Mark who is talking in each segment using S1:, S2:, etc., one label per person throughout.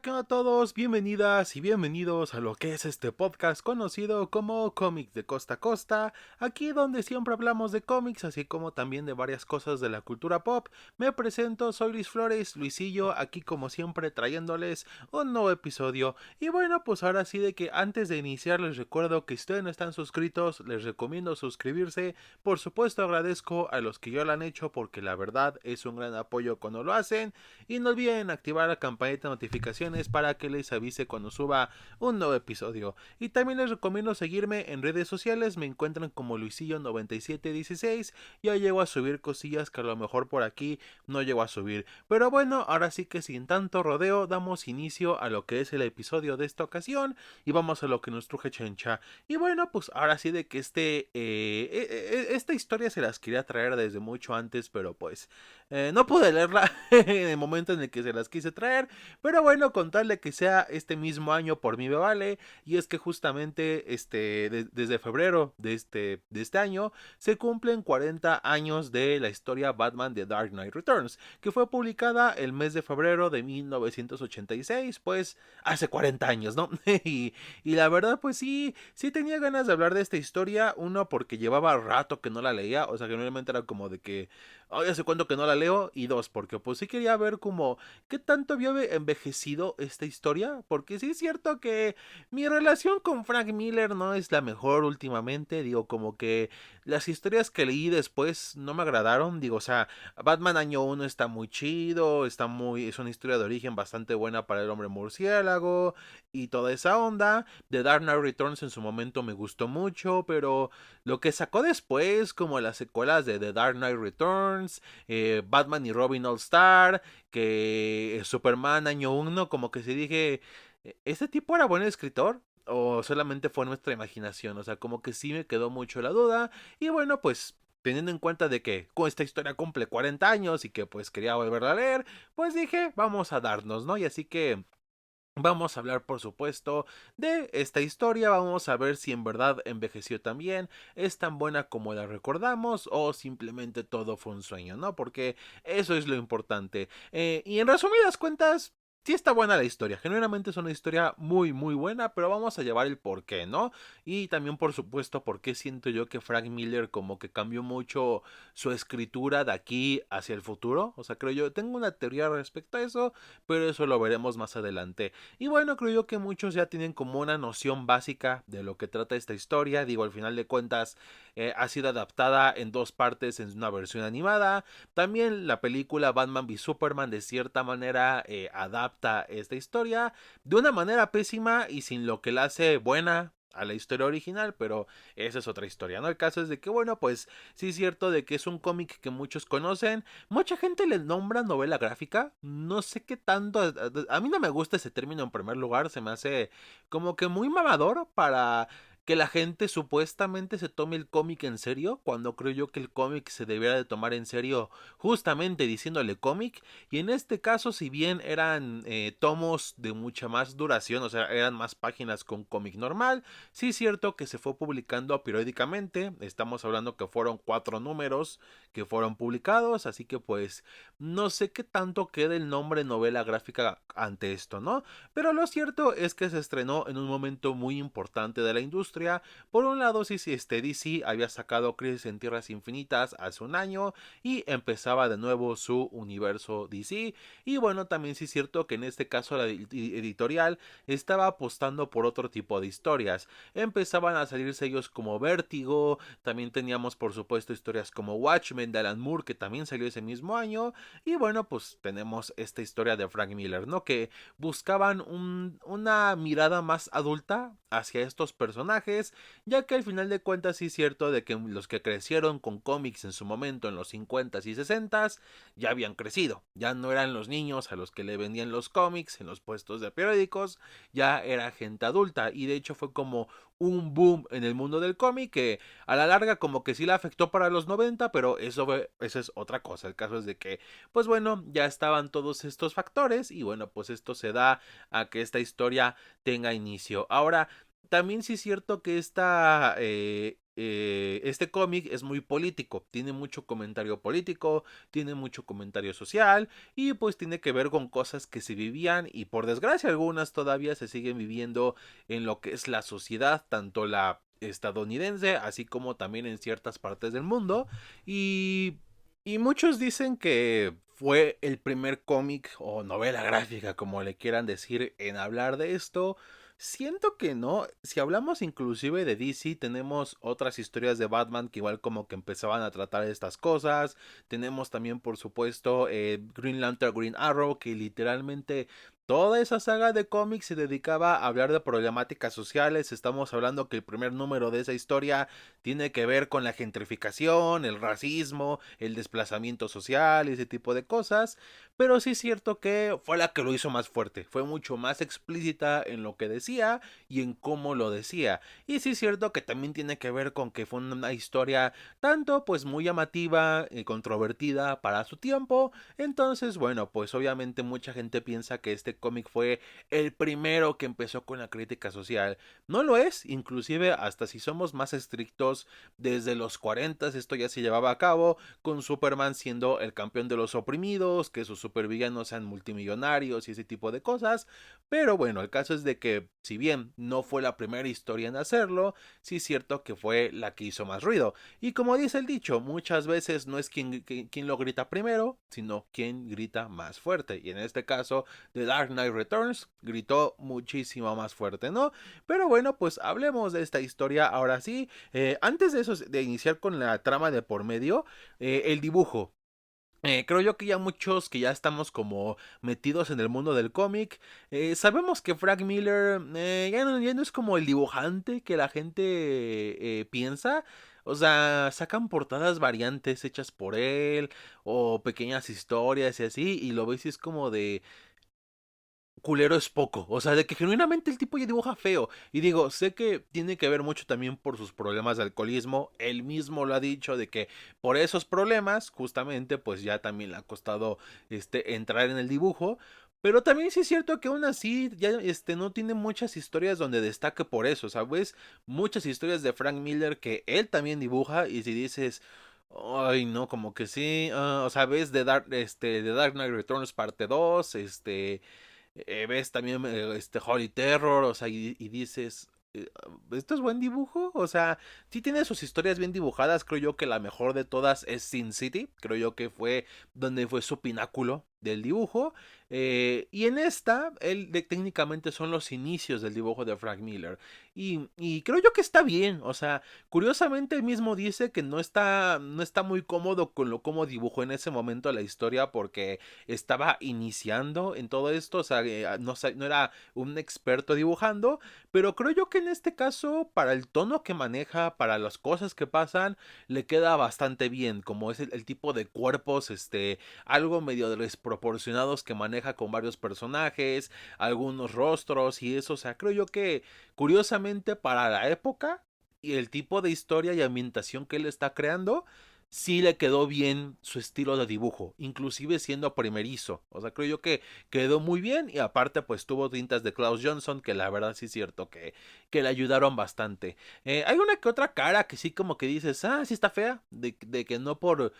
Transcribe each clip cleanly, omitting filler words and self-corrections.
S1: ¿Qué onda a todos? Bienvenidas y bienvenidos a lo que es este podcast conocido como Cómics de Costa a Costa, aquí donde siempre hablamos de cómics, así como también de varias cosas de la cultura pop. Me presento, soy Luis Flores, Luisillo, aquí como siempre trayéndoles un nuevo episodio. Y bueno, pues ahora sí de que antes de iniciar les recuerdo que si ustedes no están suscritos, les recomiendo suscribirse. Por supuesto agradezco a los que ya lo han hecho porque la verdad es un gran apoyo cuando lo hacen. Y no olviden activar la campanita de notificaciones para que les avise cuando suba un nuevo episodio. Y también les recomiendo seguirme en redes sociales, me encuentran como Luisillo9716. Ya llego a subir cosillas que a lo mejor por aquí no llego a subir. Pero bueno, ahora sí que sin tanto rodeo damos inicio a lo que es el episodio de esta ocasión y vamos a lo que nos truje Chencha. Y bueno, pues ahora sí de que esta historia se las quería traer desde mucho antes, pero pues no pude leerla en el momento en el que se las quise traer, pero bueno, contarle que sea este mismo año por mí me vale, y es que justamente desde febrero de este año se cumplen 40 años de la historia Batman de Dark Knight Returns, que fue publicada el mes de febrero de 1986, pues hace 40 años, ¿no? y la verdad, pues sí tenía ganas de hablar de esta historia, uno porque llevaba rato que no la leía, o sea que normalmente era como de que ay, hace cuánto que no la leo. Y dos, porque pues sí quería ver como qué tanto había envejecido esta historia. Porque sí es cierto que mi relación con Frank Miller no es la mejor últimamente. Digo, como que las historias que leí después no me agradaron. Digo, o sea, Batman Año uno está muy chido. Es una historia de origen bastante buena para el hombre murciélago. Y toda esa onda. The Dark Knight Returns en su momento me gustó mucho. Pero lo que sacó después, como las secuelas de The Dark Knight Returns, Batman y Robin All Star, que Superman año uno, como que se dije, ¿este tipo era buen escritor? ¿O solamente fue nuestra imaginación? O sea, como que sí me quedó mucho la duda. Y bueno, pues teniendo en cuenta de que con esta historia cumple 40 años y que pues quería volverla a leer, pues dije, vamos a darnos, ¿no? Y así que vamos a hablar, por supuesto, de esta historia. Vamos a ver si en verdad envejeció tan bien, es tan buena como la recordamos o simplemente todo fue un sueño, ¿no? Porque eso es lo importante. Y en resumidas cuentas, sí está buena la historia. Genuinamente es una historia muy, muy buena, pero vamos a llevar el por qué, ¿no? Y también, por supuesto, por qué siento yo que Frank Miller como que cambió mucho su escritura de aquí hacia el futuro. O sea, creo yo, tengo una teoría respecto a eso, pero eso lo veremos más adelante. Y bueno, creo yo que muchos ya tienen como una noción básica de lo que trata esta historia. Digo, al final de cuentas, ha sido adaptada en dos partes en una versión animada. También la película Batman v Superman de cierta manera adapta esta historia de una manera pésima y sin lo que la hace buena a la historia original, pero esa es otra historia, ¿no? El caso es de que, bueno, pues sí es cierto de que es un cómic que muchos conocen, mucha gente le nombra novela gráfica, no sé qué tanto, a mí no me gusta ese término en primer lugar, se me hace como que muy mamador para que la gente supuestamente se tome el cómic en serio, cuando creo yo que el cómic se debiera de tomar en serio justamente diciéndole cómic, y en este caso si bien eran tomos de mucha más duración, o sea, eran más páginas con cómic normal, sí es cierto que se fue publicando periódicamente, estamos hablando que fueron 4 números que fueron publicados, así que pues no sé qué tanto queda el nombre novela gráfica ante esto, ¿no? Pero lo cierto es que se estrenó en un momento muy importante de la industria. Por un lado, sí, sí, DC había sacado Crisis en Tierras Infinitas hace un año y empezaba de nuevo su universo DC. Y bueno, también sí es cierto que en este caso la editorial estaba apostando por otro tipo de historias. Empezaban a salir sellos como Vértigo, también teníamos por supuesto historias como Watchmen de Alan Moore que también salió ese mismo año. Y bueno, pues tenemos esta historia de Frank Miller, ¿no? Que buscaban una mirada más adulta hacia estos personajes, ya que al final de cuentas sí es cierto de que los que crecieron con cómics en su momento en los 50s y 60s ya habían crecido, ya no eran los niños a los que le vendían los cómics en los puestos de periódicos, ya era gente adulta y de hecho fue como un boom en el mundo del cómic que a la larga como que sí la afectó para los 90, pero eso es otra cosa. El caso es de que pues bueno, ya estaban todos estos factores y bueno, pues esto se da a que esta historia tenga inicio. Ahora, también sí es cierto que este cómic es muy político, tiene mucho comentario político, tiene mucho comentario social y pues tiene que ver con cosas que se vivían y por desgracia algunas todavía se siguen viviendo en lo que es la sociedad, tanto la estadounidense así como también en ciertas partes del mundo y, y muchos dicen que fue el primer cómic o novela gráfica como le quieran decir en hablar de esto. Siento que no. Si hablamos inclusive de DC, tenemos otras historias de Batman que igual como que empezaban a tratar estas cosas. Tenemos también, por supuesto, Green Lantern, Green Arrow, que literalmente toda esa saga de cómics se dedicaba a hablar de problemáticas sociales. Estamos hablando que el primer número de esa historia tiene que ver con la gentrificación, el racismo, el desplazamiento social, ese tipo de cosas. Pero sí es cierto que fue la que lo hizo más fuerte. Fue mucho más explícita en lo que decía y en cómo lo decía. Y sí es cierto que también tiene que ver con que fue una historia tanto pues muy llamativa y controvertida para su tiempo. Entonces, bueno, pues obviamente mucha gente piensa que este cómic fue el primero que empezó con la crítica social. No lo es, inclusive hasta si somos más estrictos, desde los 40 esto ya se llevaba a cabo, con Superman siendo el campeón de los oprimidos, que sus supervillanos sean multimillonarios y ese tipo de cosas. Pero bueno, el caso es de que si bien no fue la primera historia en hacerlo, sí es cierto que fue la que hizo más ruido. Y como dice el dicho, muchas veces no es quien lo grita primero, sino quien grita más fuerte. Y en este caso, The Dark Knight Returns gritó muchísimo más fuerte, ¿no? Pero bueno, pues hablemos de esta historia ahora sí. Antes de eso, de iniciar con la trama de por medio, el dibujo. Creo yo que ya muchos que ya estamos como metidos en el mundo del cómic, sabemos que Frank Miller ya no es como el dibujante que la gente piensa. O sea, sacan portadas variantes hechas por él o pequeñas historias y así, y lo ves y es como de culero es poco. O sea, de que genuinamente el tipo ya dibuja feo. Y digo, sé que tiene que ver mucho también por sus problemas de alcoholismo. Él mismo lo ha dicho de que por esos problemas, justamente, pues ya también le ha costado entrar en el dibujo. Pero también sí es cierto que aún así ya no tiene muchas historias donde destaque por eso, ¿sabes? Muchas historias de Frank Miller que él también dibuja y si dices, ay, no, como que sí, o sea, ves The Dark Knight Returns parte 2 ves también Holy Terror, o sea, y dices, ¿esto es buen dibujo? O sea, sí tiene sus historias bien dibujadas, creo yo que la mejor de todas es Sin City, creo yo que fue donde fue su pináculo del dibujo, y en esta, técnicamente son los inicios del dibujo de Frank Miller, y creo yo que está bien, o sea, curiosamente él mismo dice que no está muy cómodo con lo cómo dibujó en ese momento la historia porque estaba iniciando en todo esto, o sea, no era un experto dibujando, pero creo yo que en este caso, para el tono que maneja, para las cosas que pasan, le queda bastante bien, como es el tipo de cuerpos, algo medio desproporcionados que maneja con varios personajes, algunos rostros y eso, o sea, creo yo que curiosamente para la época y el tipo de historia y ambientación que él está creando, sí le quedó bien su estilo de dibujo, inclusive siendo primerizo. O sea, creo yo que quedó muy bien y aparte pues tuvo tintas de Klaus Johnson que la verdad sí es cierto que le ayudaron bastante. Hay una que otra cara que sí como que dices, sí está fea, de que no por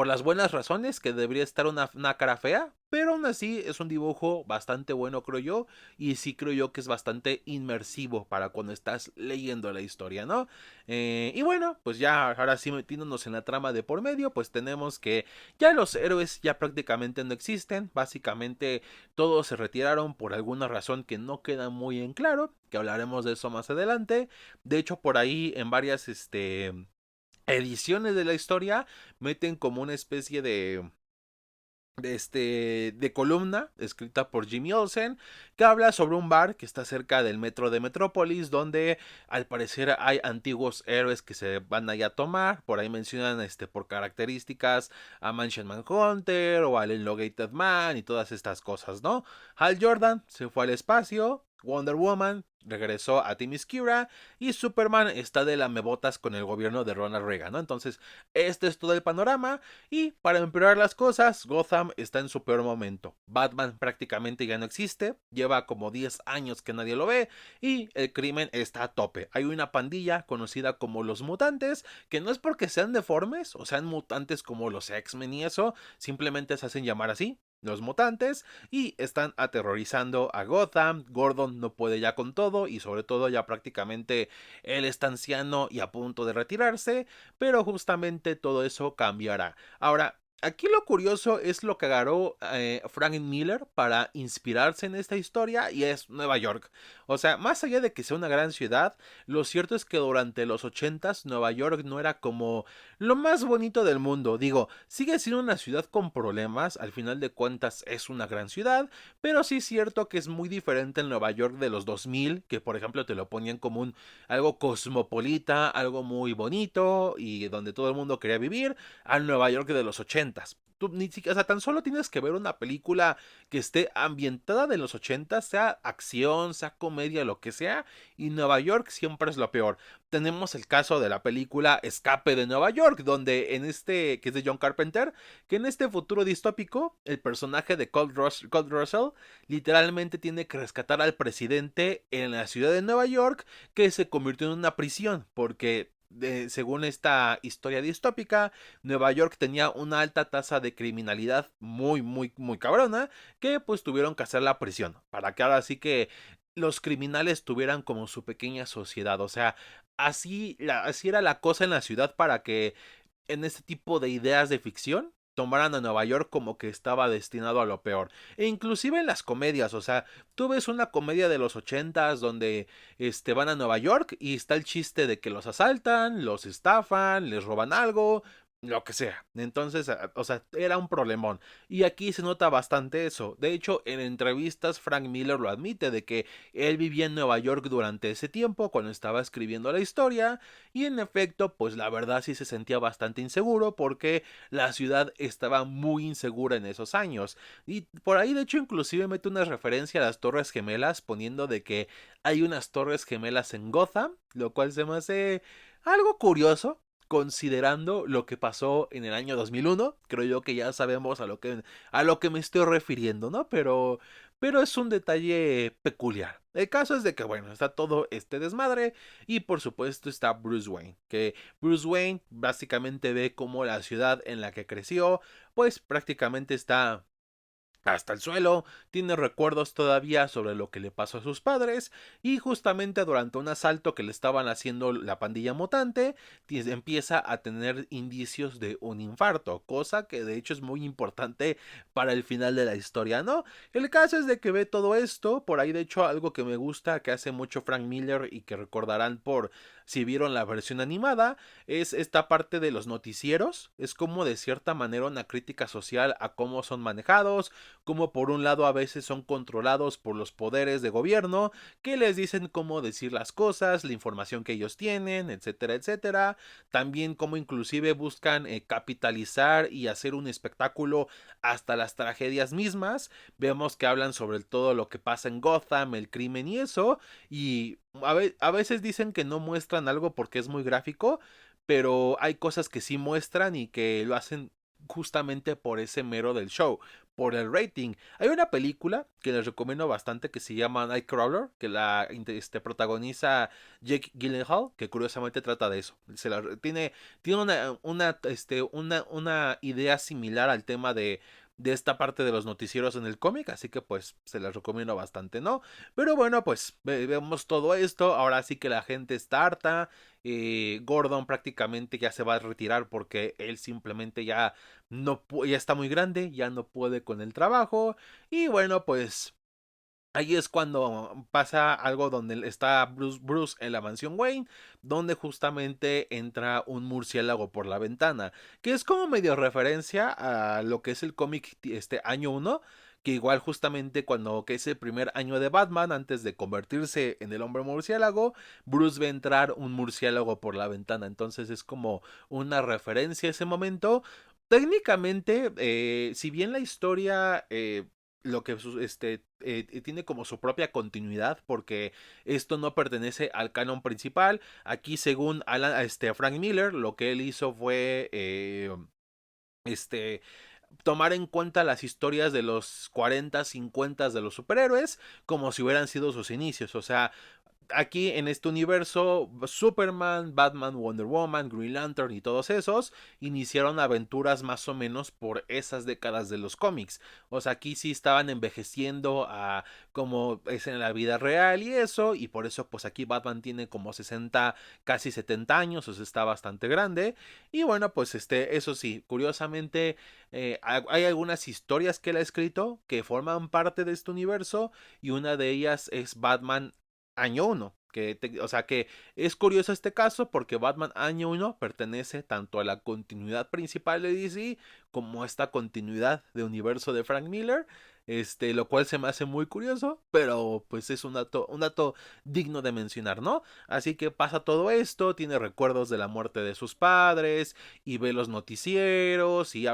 S1: las buenas razones que debería estar una cara fea, pero aún así es un dibujo bastante bueno creo yo y sí creo yo que es bastante inmersivo para cuando estás leyendo la historia, ¿no? Y bueno, pues ya ahora sí metiéndonos en la trama de por medio, pues tenemos que ya los héroes ya prácticamente no existen, básicamente todos se retiraron por alguna razón que no queda muy en claro, que hablaremos de eso más adelante. De hecho, por ahí en varias ediciones de la historia meten como una especie de columna escrita por Jimmy Olsen que habla sobre un bar que está cerca del metro de Metrópolis donde al parecer hay antiguos héroes que se van allá a tomar. Por ahí mencionan por características a Mansion Manhunter o al Elongated Man y todas estas cosas, ¿no? Hal Jordan se fue al espacio, Wonder Woman regresó a Themyscira y Superman está de lamebotas con el gobierno de Ronald Reagan, ¿no? Entonces, este es todo el panorama y para empeorar las cosas, Gotham está en su peor momento. Batman prácticamente ya no existe, lleva como 10 años que nadie lo ve y el crimen está a tope. Hay una pandilla conocida como los mutantes, que no es porque sean deformes o sean mutantes como los X-Men y eso, simplemente se hacen llamar así, los mutantes, y están aterrorizando a Gotham. Gordon no puede ya con todo y sobre todo ya prácticamente él está anciano y a punto de retirarse, pero justamente todo eso cambiará. Ahora, aquí lo curioso es lo que agarró Frank Miller para inspirarse en esta historia y es Nueva York. O sea, más allá de que sea una gran ciudad, lo cierto es que durante los 80s Nueva York no era como lo más bonito del mundo. Digo, sigue siendo una ciudad con problemas, al final de cuentas es una gran ciudad, pero sí es cierto que es muy diferente el Nueva York de los 2000, que por ejemplo te lo ponían como algo cosmopolita, algo muy bonito y donde todo el mundo quería vivir, al Nueva York de los 80s. Tú ni siquiera, o sea, tan solo tienes que ver una película que esté ambientada de los 80, sea acción, sea comedia, lo que sea, y Nueva York siempre es lo peor. Tenemos el caso de la película Escape de Nueva York, donde en este, que es de John Carpenter, que en este futuro distópico, el personaje de Colt Russell literalmente tiene que rescatar al presidente en la ciudad de Nueva York, que se convirtió en una prisión, porque según esta historia distópica, Nueva York tenía una alta tasa de criminalidad muy cabrona, que pues tuvieron que hacer la prisión, para que ahora sí que los criminales tuvieran como su pequeña sociedad. O sea, así era la cosa en la ciudad para que en este tipo de ideas de ficción tomaran a Nueva York como que estaba destinado a lo peor. E inclusive en las comedias, o sea, tú ves una comedia de los 80s donde van a Nueva York y está el chiste de que los asaltan, los estafan, les roban algo, lo que sea. Entonces, o sea, era un problemón. Y aquí se nota bastante eso. De hecho, en entrevistas Frank Miller lo admite de que él vivía en Nueva York durante ese tiempo cuando estaba escribiendo la historia y en efecto, pues la verdad sí se sentía bastante inseguro porque la ciudad estaba muy insegura en esos años. Y por ahí de hecho inclusive mete una referencia a las Torres Gemelas poniendo de que hay unas Torres Gemelas en Gotham, lo cual se me hace algo curioso considerando lo que pasó en el año 2001. Creo yo que ya sabemos a lo que me estoy refiriendo, ¿no? Pero es un detalle peculiar. El caso es de que, bueno, está todo este desmadre y por supuesto está Bruce Wayne, que Bruce Wayne básicamente ve como la ciudad en la que creció, pues prácticamente está hasta el suelo, tiene recuerdos todavía sobre lo que le pasó a sus padres y justamente durante un asalto que le estaban haciendo la pandilla mutante, empieza a tener indicios de un infarto, cosa que de hecho es muy importante para el final de la historia, ¿no? El caso es de que ve todo esto, por ahí de hecho algo que me gusta que hace mucho Frank Miller y que recordarán por si vieron la versión animada, es esta parte de los noticieros, es como de cierta manera una crítica social a cómo son manejados, como por un lado a veces son controlados por los poderes de gobierno que les dicen cómo decir las cosas, la información que ellos tienen, etcétera, etcétera. También como inclusive buscan capitalizar y hacer un espectáculo hasta las tragedias mismas. Vemos que hablan sobre todo lo que pasa en Gotham, el crimen y eso. Y a veces dicen que no muestran algo porque es muy gráfico, pero hay cosas que sí muestran y que lo hacen justamente por ese mero del show, por el rating. Hay una película que les recomiendo bastante que se llama Nightcrawler, que la protagoniza Jake Gyllenhaal, que curiosamente trata de eso. Tiene una idea similar al tema de esta parte de los noticieros en el cómic, así que pues se las recomiendo bastante, ¿no? Pero bueno, pues vemos todo esto, ahora sí que la gente está harta, Gordon prácticamente ya se va a retirar porque él simplemente ya ya está muy grande, ya no puede con el trabajo y bueno, pues ahí es cuando pasa algo donde está Bruce en la mansión Wayne, donde justamente entra un murciélago por la ventana, que es como medio referencia a lo que es el cómic año uno, que igual justamente cuando que es el primer año de Batman, antes de convertirse en el hombre murciélago, Bruce ve entrar un murciélago por la ventana, entonces es como una referencia a ese momento. Técnicamente, si bien la historia lo que tiene como su propia continuidad, porque esto no pertenece al canon principal. Aquí, según Frank Miller, lo que él hizo fue este tomar en cuenta las historias de los 40, 50 de los superhéroes como si hubieran sido sus inicios. O sea, aquí en este universo, Superman, Batman, Wonder Woman, Green Lantern y todos esos iniciaron aventuras más o menos por esas décadas de los cómics. O sea, aquí sí estaban envejeciendo a como es en la vida real y eso, y por eso pues aquí Batman tiene como 60, casi 70 años, o sea, está bastante grande. Y bueno, pues eso sí, curiosamente hay algunas historias que él ha escrito que forman parte de este universo, y una de ellas es Batman Año 1. O sea que es curioso este caso porque Batman Año 1 pertenece tanto a la continuidad principal de DC como a esta continuidad de universo de Frank Miller. Lo cual se me hace muy curioso, pero pues es un dato digno de mencionar, ¿no? Así que pasa todo esto, tiene recuerdos de la muerte de sus padres y ve los noticieros y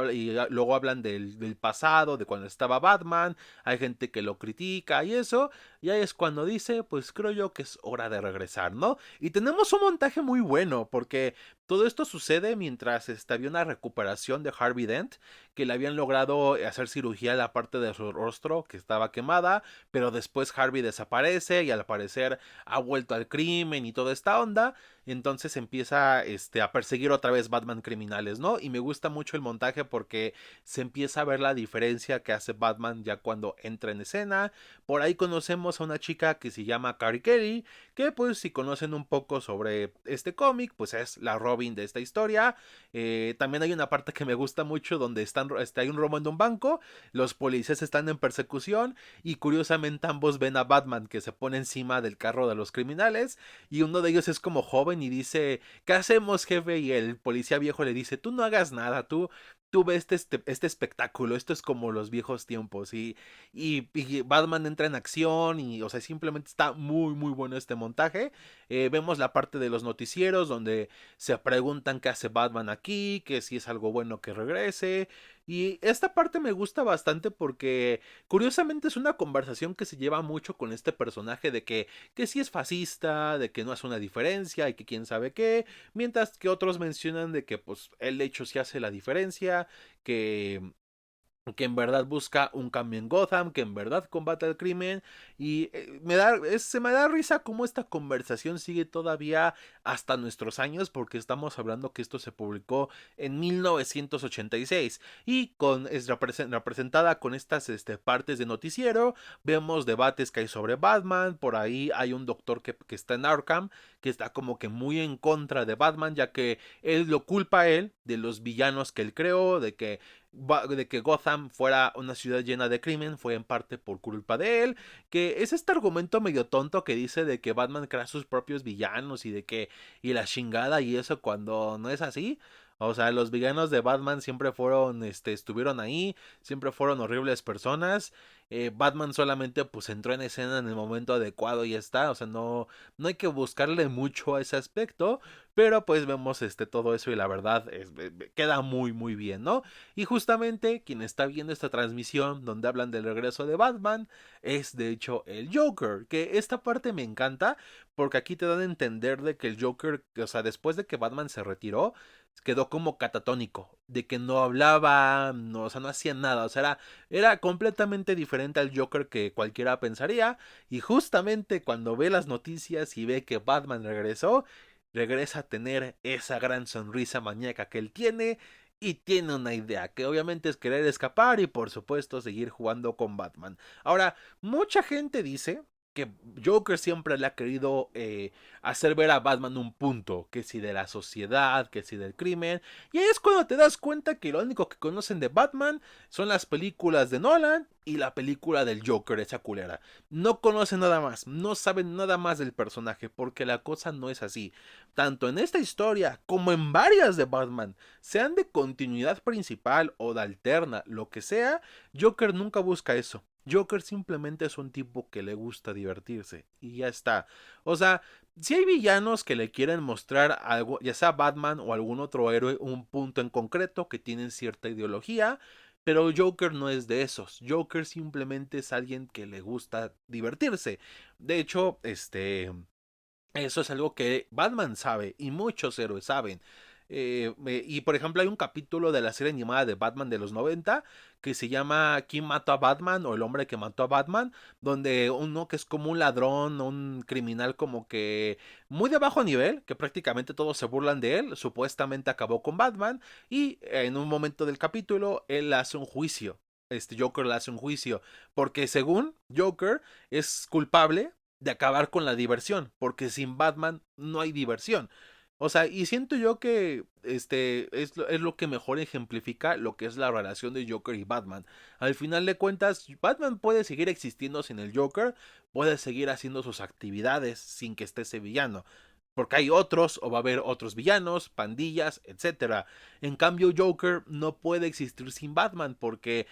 S1: luego hablan del pasado, de cuando estaba Batman, hay gente que lo critica y eso, y ahí es cuando dice, pues creo yo que es hora de regresar, ¿no? Y tenemos un montaje muy bueno, porque todo esto sucede mientras había una recuperación de Harvey Dent, que le habían logrado hacer cirugía a la parte de su rostro que estaba quemada, pero después Harvey desaparece y al parecer ha vuelto al crimen y toda esta onda. Entonces empieza a perseguir otra vez Batman criminales, ¿no? Y me gusta mucho el montaje porque se empieza a ver la diferencia que hace Batman ya cuando entra en escena. Por ahí conocemos a una chica que se llama Carrie Kelly, que pues si conocen un poco sobre este cómic, pues es la Robin de esta historia. También hay una parte que me gusta mucho donde hay un robo en un banco, los policías están en persecución y curiosamente ambos ven a Batman que se pone encima del carro de los criminales, y uno de ellos es como joven y dice, ¿qué hacemos, jefe? Y el policía viejo le dice, tú no hagas nada, tú ves este espectáculo, esto es como los viejos tiempos, y Batman entra en acción y, o sea, simplemente está muy, muy bueno este montaje. Vemos la parte de los noticieros donde se preguntan qué hace Batman aquí, que si es algo bueno que regrese. Y esta parte me gusta bastante porque curiosamente es una conversación que se lleva mucho con este personaje de que si es fascista, de que no hace una diferencia y que quién sabe qué, mientras que otros mencionan de que pues el hecho sí hace la diferencia, que en verdad busca un cambio en Gotham, que en verdad combate el crimen, y se me da risa cómo esta conversación sigue todavía hasta nuestros años, porque estamos hablando que esto se publicó en 1986 y es representada con estas partes de noticiero. Vemos debates que hay sobre Batman, por ahí hay un doctor que está en Arkham, que está como que muy en contra de Batman, ya que él lo culpa a él de los villanos que él creó, de que Gotham fuera una ciudad llena de crimen, fue en parte por culpa de él, que es este argumento medio tonto que dice de que Batman crea sus propios villanos y la chingada y eso, cuando no es así. O sea, los villanos de Batman siempre fueron, estuvieron ahí, siempre fueron horribles personas. Batman solamente pues entró en escena en el momento adecuado y ya está. O sea, no hay que buscarle mucho a ese aspecto, pero pues vemos todo eso y la verdad queda muy muy bien, ¿no? Y justamente quien está viendo esta transmisión donde hablan del regreso de Batman es de hecho el Joker, que esta parte me encanta porque aquí te dan a entender de que el Joker, o sea, después de que Batman se retiró, quedó como catatónico, de que no hablaba, no, o sea, no hacía nada, o sea, era completamente diferente al Joker que cualquiera pensaría, y justamente cuando ve las noticias y ve que Batman regresó, regresa a tener esa gran sonrisa maníaca que él tiene, y tiene una idea, que obviamente es querer escapar y por supuesto seguir jugando con Batman. Ahora, mucha gente dice que Joker siempre le ha querido hacer ver a Batman un punto, que si de la sociedad, que si del crimen, y ahí es cuando te das cuenta que lo único que conocen de Batman son las películas de Nolan y la película del Joker, esa culera. No conocen nada más, no saben nada más del personaje, porque la cosa no es así. Tanto en esta historia como en varias de Batman, sean de continuidad principal o de alterna, lo que sea, Joker nunca busca eso. Joker simplemente es un tipo que le gusta divertirse y ya está. O sea, si hay villanos que le quieren mostrar algo, ya sea Batman o algún otro héroe, un punto en concreto que tienen cierta ideología, Pero Joker no es de esos. Joker simplemente es alguien que le gusta divertirse. De hecho, eso es algo que Batman sabe y muchos héroes saben. Y por ejemplo hay un capítulo de la serie animada de Batman de los 90 que se llama ¿Quién mató a Batman? O El hombre que mató a Batman, donde uno que es como un ladrón, un criminal como que muy de bajo nivel, que prácticamente todos se burlan de él, supuestamente acabó con Batman y en un momento del capítulo él hace un juicio. Joker le hace un juicio porque según Joker es culpable de acabar con la diversión, porque sin Batman no hay diversión. O sea, y siento yo que es lo que mejor ejemplifica lo que es la relación de Joker y Batman. Al final de cuentas, Batman puede seguir existiendo sin el Joker, puede seguir haciendo sus actividades sin que esté ese villano. Porque hay otros, o va a haber otros villanos, pandillas, etcétera. En cambio, Joker no puede existir sin Batman, porque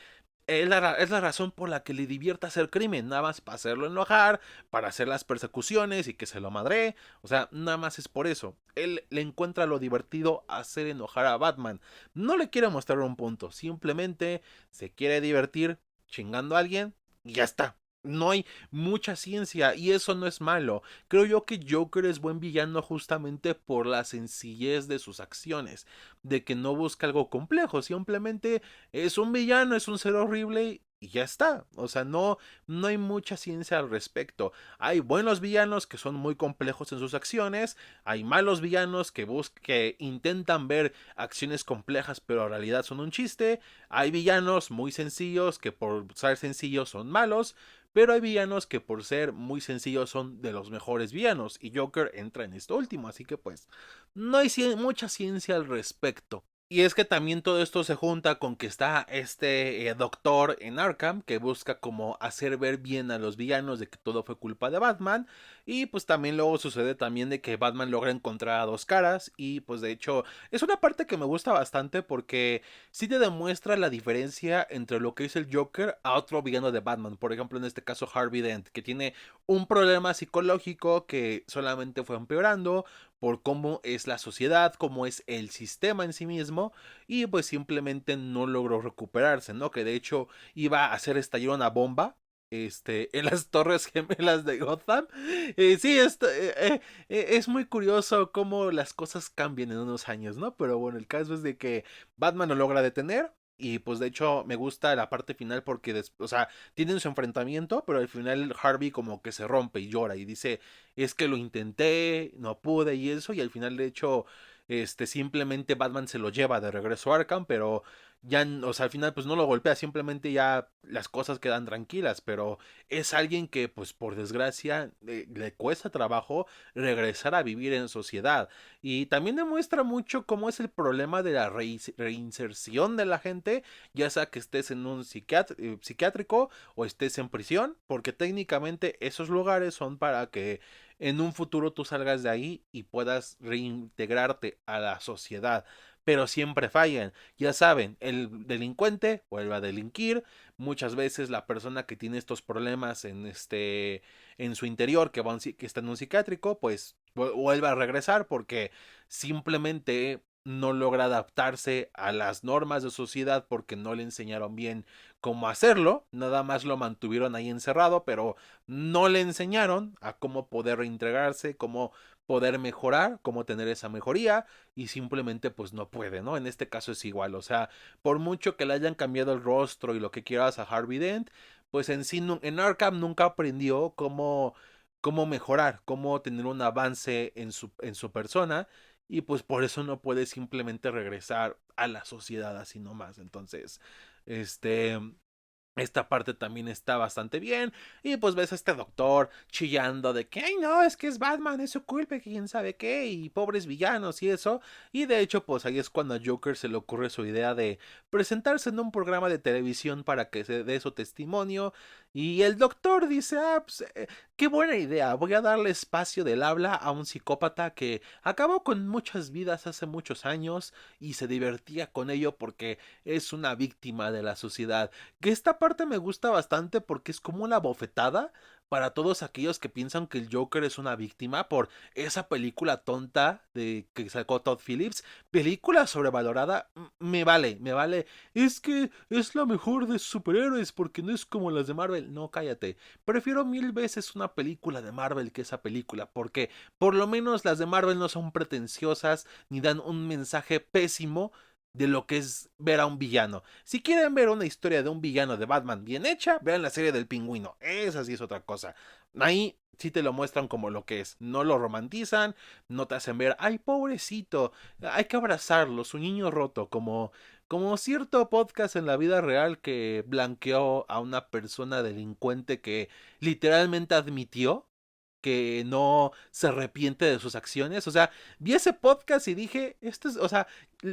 S1: es la razón por la que le divierte hacer crimen, nada más para hacerlo enojar, para hacer las persecuciones y que se lo madre. O sea, nada más es por eso. Él le encuentra lo divertido hacer enojar a Batman. No le quiere mostrar un punto, simplemente se quiere divertir chingando a alguien y ya está. No hay mucha ciencia y eso no es malo. Creo yo que Joker es buen villano justamente por la sencillez de sus acciones, de que no busca algo complejo, simplemente es un villano, es un ser horrible y ya está. O sea, no hay mucha ciencia al respecto. Hay buenos villanos que son muy complejos en sus acciones, hay malos villanos que intentan ver acciones complejas pero en realidad son un chiste, hay villanos muy sencillos que por ser sencillos son malos, pero hay villanos que por ser muy sencillos son de los mejores villanos y Joker entra en esto último, así que pues no hay mucha ciencia al respecto. Y es que también todo esto se junta con que está doctor en Arkham que busca como hacer ver bien a los villanos de que todo fue culpa de Batman. Y pues también luego sucede también de que Batman logra encontrar a dos caras. Y pues de hecho es una parte que me gusta bastante porque sí te demuestra la diferencia entre lo que es el Joker a otro villano de Batman. Por ejemplo en este caso Harvey Dent, que tiene un problema psicológico que solamente fue empeorando por cómo es la sociedad, cómo es el sistema en sí mismo, y pues simplemente no logró recuperarse, ¿no? Que de hecho iba a hacer estallar una bomba. En las torres gemelas de Gotham. Sí, es muy curioso cómo las cosas cambian en unos años, ¿no? Pero bueno, el caso es de que Batman lo logra detener. Y pues de hecho me gusta la parte final porque, o sea, tienen su enfrentamiento, pero al final Harvey como que se rompe y llora y dice, es que lo intenté, no pude y eso, y al final de hecho, simplemente Batman se lo lleva de regreso a Arkham, pero ya, o sea, al final pues no lo golpea, simplemente ya las cosas quedan tranquilas, pero es alguien que pues por desgracia le cuesta trabajo regresar a vivir en sociedad y también demuestra mucho cómo es el problema de la reinserción de la gente, ya sea que estés en un psiquiátrico o estés en prisión, porque técnicamente esos lugares son para que en un futuro tú salgas de ahí y puedas reintegrarte a la sociedad. Pero siempre fallan. Ya saben, el delincuente vuelve a delinquir. Muchas veces la persona que tiene estos problemas en su interior, que está en un psiquiátrico, pues vuelve a regresar porque simplemente no logra adaptarse a las normas de sociedad porque no le enseñaron bien cómo hacerlo, nada más lo mantuvieron ahí encerrado, pero no le enseñaron a cómo poder reintegrarse, cómo poder mejorar, cómo tener esa mejoría y simplemente pues no puede, ¿no? En este caso es igual, o sea, por mucho que le hayan cambiado el rostro y lo que quieras a Harvey Dent, pues en sí en Arkham nunca aprendió cómo mejorar, cómo tener un avance en su persona y pues por eso no puede simplemente regresar a la sociedad así nomás. Entonces, este, esta parte también está bastante bien. Y pues ves a este doctor chillando de que, ay no, es que es Batman, es su culpa, que quién sabe qué, y pobres villanos y eso. Y de hecho, pues ahí es cuando a Joker se le ocurre su idea de presentarse en un programa de televisión para que se dé su testimonio. Y el doctor dice, ah, pues, qué buena idea, voy a darle espacio del habla a un psicópata que acabó con muchas vidas hace muchos años y se divertía con ello porque es una víctima de la sociedad. Que esta parte me gusta bastante porque es como una bofetada para todos aquellos que piensan que el Joker es una víctima por esa película tonta de que sacó Todd Phillips, película sobrevalorada, me vale. Es que es la mejor de superhéroes porque no es como las de Marvel. No, cállate. Prefiero mil veces una película de Marvel que esa película, porque por lo menos las de Marvel no son pretenciosas ni dan un mensaje pésimo de lo que es ver a un villano. Si quieren ver una historia de un villano de Batman bien hecha, vean la serie del Pingüino. Esa sí es otra cosa. Ahí sí te lo muestran como lo que es. No lo romantizan, no te hacen ver, ay, pobrecito, hay que abrazarlo, su niño roto, como cierto podcast en la vida real que blanqueó a una persona delincuente que literalmente admitió que no se arrepiente de sus acciones. O sea, vi ese podcast y dije, esto es, o sea,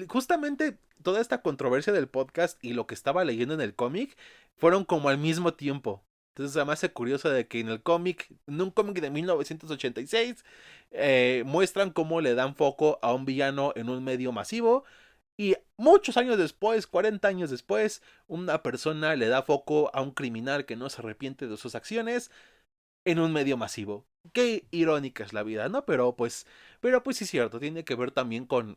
S1: justamente toda esta controversia del podcast y lo que estaba leyendo en el cómic fueron como al mismo tiempo. Entonces se me hace curioso de que en el cómic, en un cómic de 1986, muestran cómo le dan foco a un villano en un medio masivo. Y muchos años después, 40 años después, una persona le da foco a un criminal que no se arrepiente de sus acciones en un medio masivo. Qué irónica es la vida, ¿no? Pero pues sí es cierto, tiene que ver también con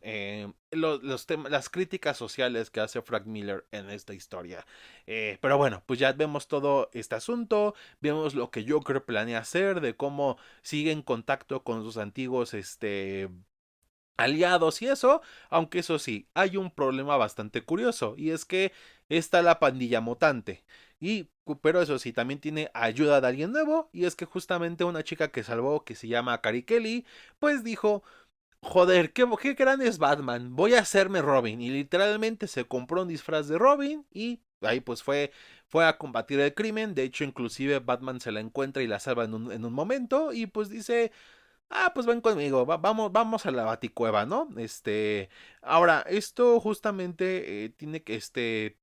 S1: los temas, las críticas sociales que hace Frank Miller en esta historia. Pero bueno, pues ya vemos todo este asunto, vemos lo que Joker planea hacer, de cómo sigue en contacto con sus antiguos, aliados y eso, aunque eso sí, hay un problema bastante curioso y es que está la pandilla mutante pero eso sí, también tiene ayuda de alguien nuevo y es que justamente una chica que salvó que se llama Carrie Kelly, pues dijo, joder, qué grande es Batman, voy a hacerme Robin y literalmente se compró un disfraz de Robin y ahí pues fue a combatir el crimen, de hecho inclusive Batman se la encuentra y la salva en un momento y pues dice, ah, pues ven conmigo, vamos a la Baticueva, ¿no? Ahora, esto justamente tiene que,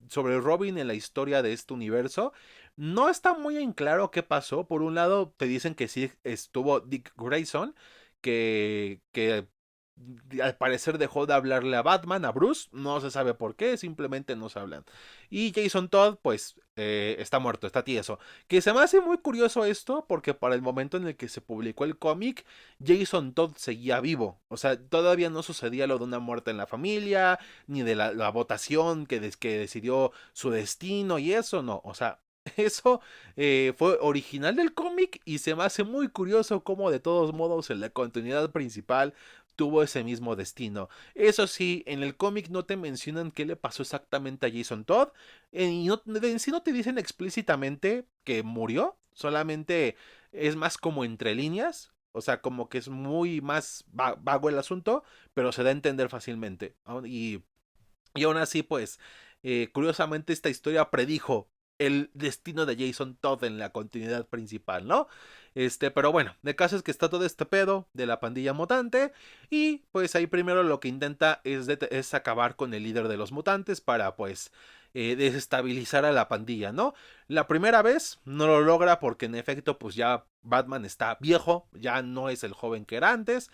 S1: sobre Robin en la historia de este universo, no está muy en claro qué pasó. Por un lado, te dicen que sí estuvo Dick Grayson, que al parecer dejó de hablarle a Batman, a Bruce, no se sabe por qué, simplemente no se hablan. Y Jason Todd, pues, está muerto, está tieso. Que se me hace muy curioso esto, porque para el momento en el que se publicó el cómic, Jason Todd seguía vivo. O sea, todavía no sucedía lo de una muerte en la familia, ni de la votación que decidió su destino y eso, no. O sea, eso fue original del cómic y se me hace muy curioso cómo de todos modos en la continuidad principal tuvo ese mismo destino. Eso sí, en el cómic no te mencionan qué le pasó exactamente a Jason Todd y en sí no te dicen explícitamente que murió, solamente es más como entre líneas. O sea, como que es muy más vago el asunto, pero se da a entender fácilmente. Y aún así, pues, curiosamente esta historia predijo el destino de Jason Todd en la continuidad principal, ¿no? Pero bueno, el caso es que está todo este pedo de la pandilla mutante y pues ahí primero lo que intenta es acabar con el líder de los mutantes para pues desestabilizar a la pandilla, ¿no? La primera vez no lo logra porque en efecto pues ya Batman está viejo, ya no es el joven que era antes,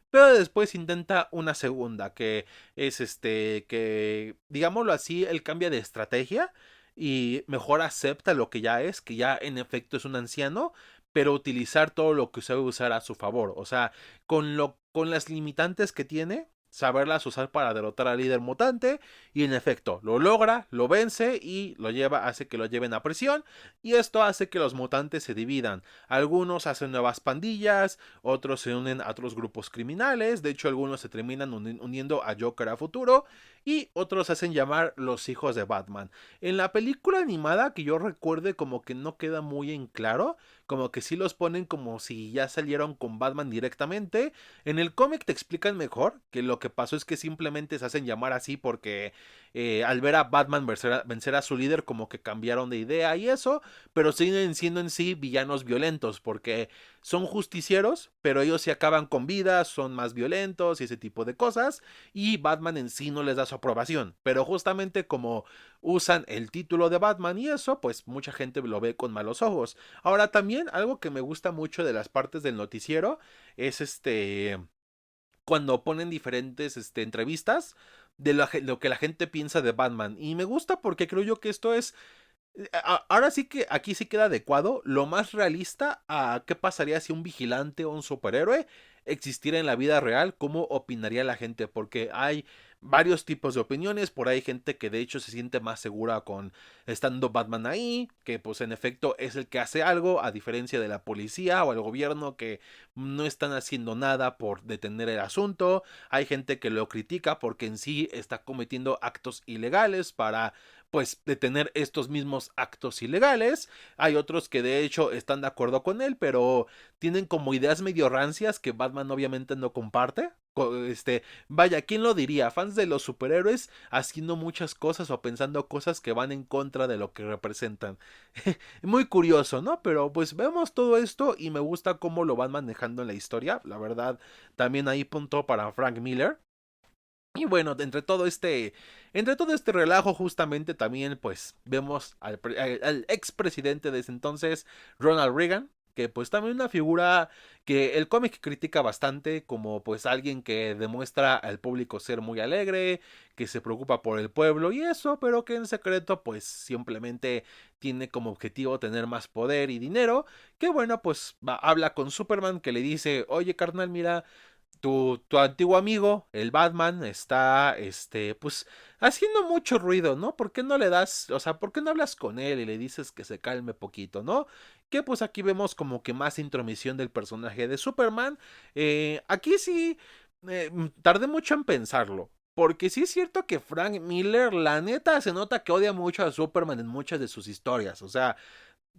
S1: pero después intenta una segunda, que es que digámoslo así, él cambia de estrategia y mejor acepta lo que ya es, que ya en efecto es un anciano, pero utilizar todo lo que sabe usar a su favor. O sea, con las limitantes que tiene, saberlas usar para derrotar al líder mutante. Y en efecto, lo logra, lo vence y hace que lo lleven a prisión. Y esto hace que los mutantes se dividan. Algunos hacen nuevas pandillas, otros se unen a otros grupos criminales, de hecho algunos se terminan uniendo a Joker a futuro y otros hacen llamar los hijos de Batman. En la película animada que yo recuerde como que no queda muy en claro, como que sí los ponen como si ya salieron con Batman directamente. En el cómic te explican mejor que lo que pasó es que simplemente se hacen llamar así porque al ver a Batman vencer a su líder como que cambiaron de idea y eso, pero siguen siendo en sí villanos violentos porque son justicieros, pero ellos se acaban con vidas, son más violentos y ese tipo de cosas, y Batman en sí no les da su aprobación, pero justamente como usan el título de Batman y eso, pues mucha gente lo ve con malos ojos. Ahora también algo que me gusta mucho de las partes del noticiero es cuando ponen diferentes entrevistas de lo que la gente piensa de Batman, y me gusta porque creo yo que esto es Ahora sí que aquí sí queda adecuado, lo más realista a qué pasaría si un vigilante o un superhéroe existiera en la vida real, cómo opinaría la gente, porque hay varios tipos de opiniones, por ahí hay gente que de hecho se siente más segura con estando Batman ahí, que pues en efecto es el que hace algo, a diferencia de la policía o el gobierno que no están haciendo nada por detener el asunto, hay gente que lo critica porque en sí está cometiendo actos ilegales para pues detener estos mismos actos ilegales. Hay otros que de hecho están de acuerdo con él, pero tienen como ideas medio rancias que Batman obviamente no comparte. Vaya, ¿quién lo diría? Fans de los superhéroes haciendo muchas cosas o pensando cosas que van en contra de lo que representan. Muy curioso, ¿no? Pero pues vemos todo esto y me gusta cómo lo van manejando en la historia. La verdad, también ahí punto para Frank Miller. Y bueno, entre todo este relajo, justamente también, pues, vemos al expresidente de ese entonces, Ronald Reagan, que pues también una figura que el cómic critica bastante, como pues alguien que demuestra al público ser muy alegre, que se preocupa por el pueblo y eso, pero que en secreto, pues, simplemente tiene como objetivo tener más poder y dinero, que bueno, pues, habla con Superman, que le dice, oye, carnal, mira, tu antiguo amigo, el Batman, está, pues, haciendo mucho ruido, ¿no? ¿Por qué no le das, o sea, por qué no hablas con él y le dices que se calme poquito, ¿no? Que pues aquí vemos como que más intromisión del personaje de Superman. Aquí sí, tardé mucho en pensarlo. Porque sí es cierto que Frank Miller, la neta, se nota que odia mucho a Superman en muchas de sus historias. O sea,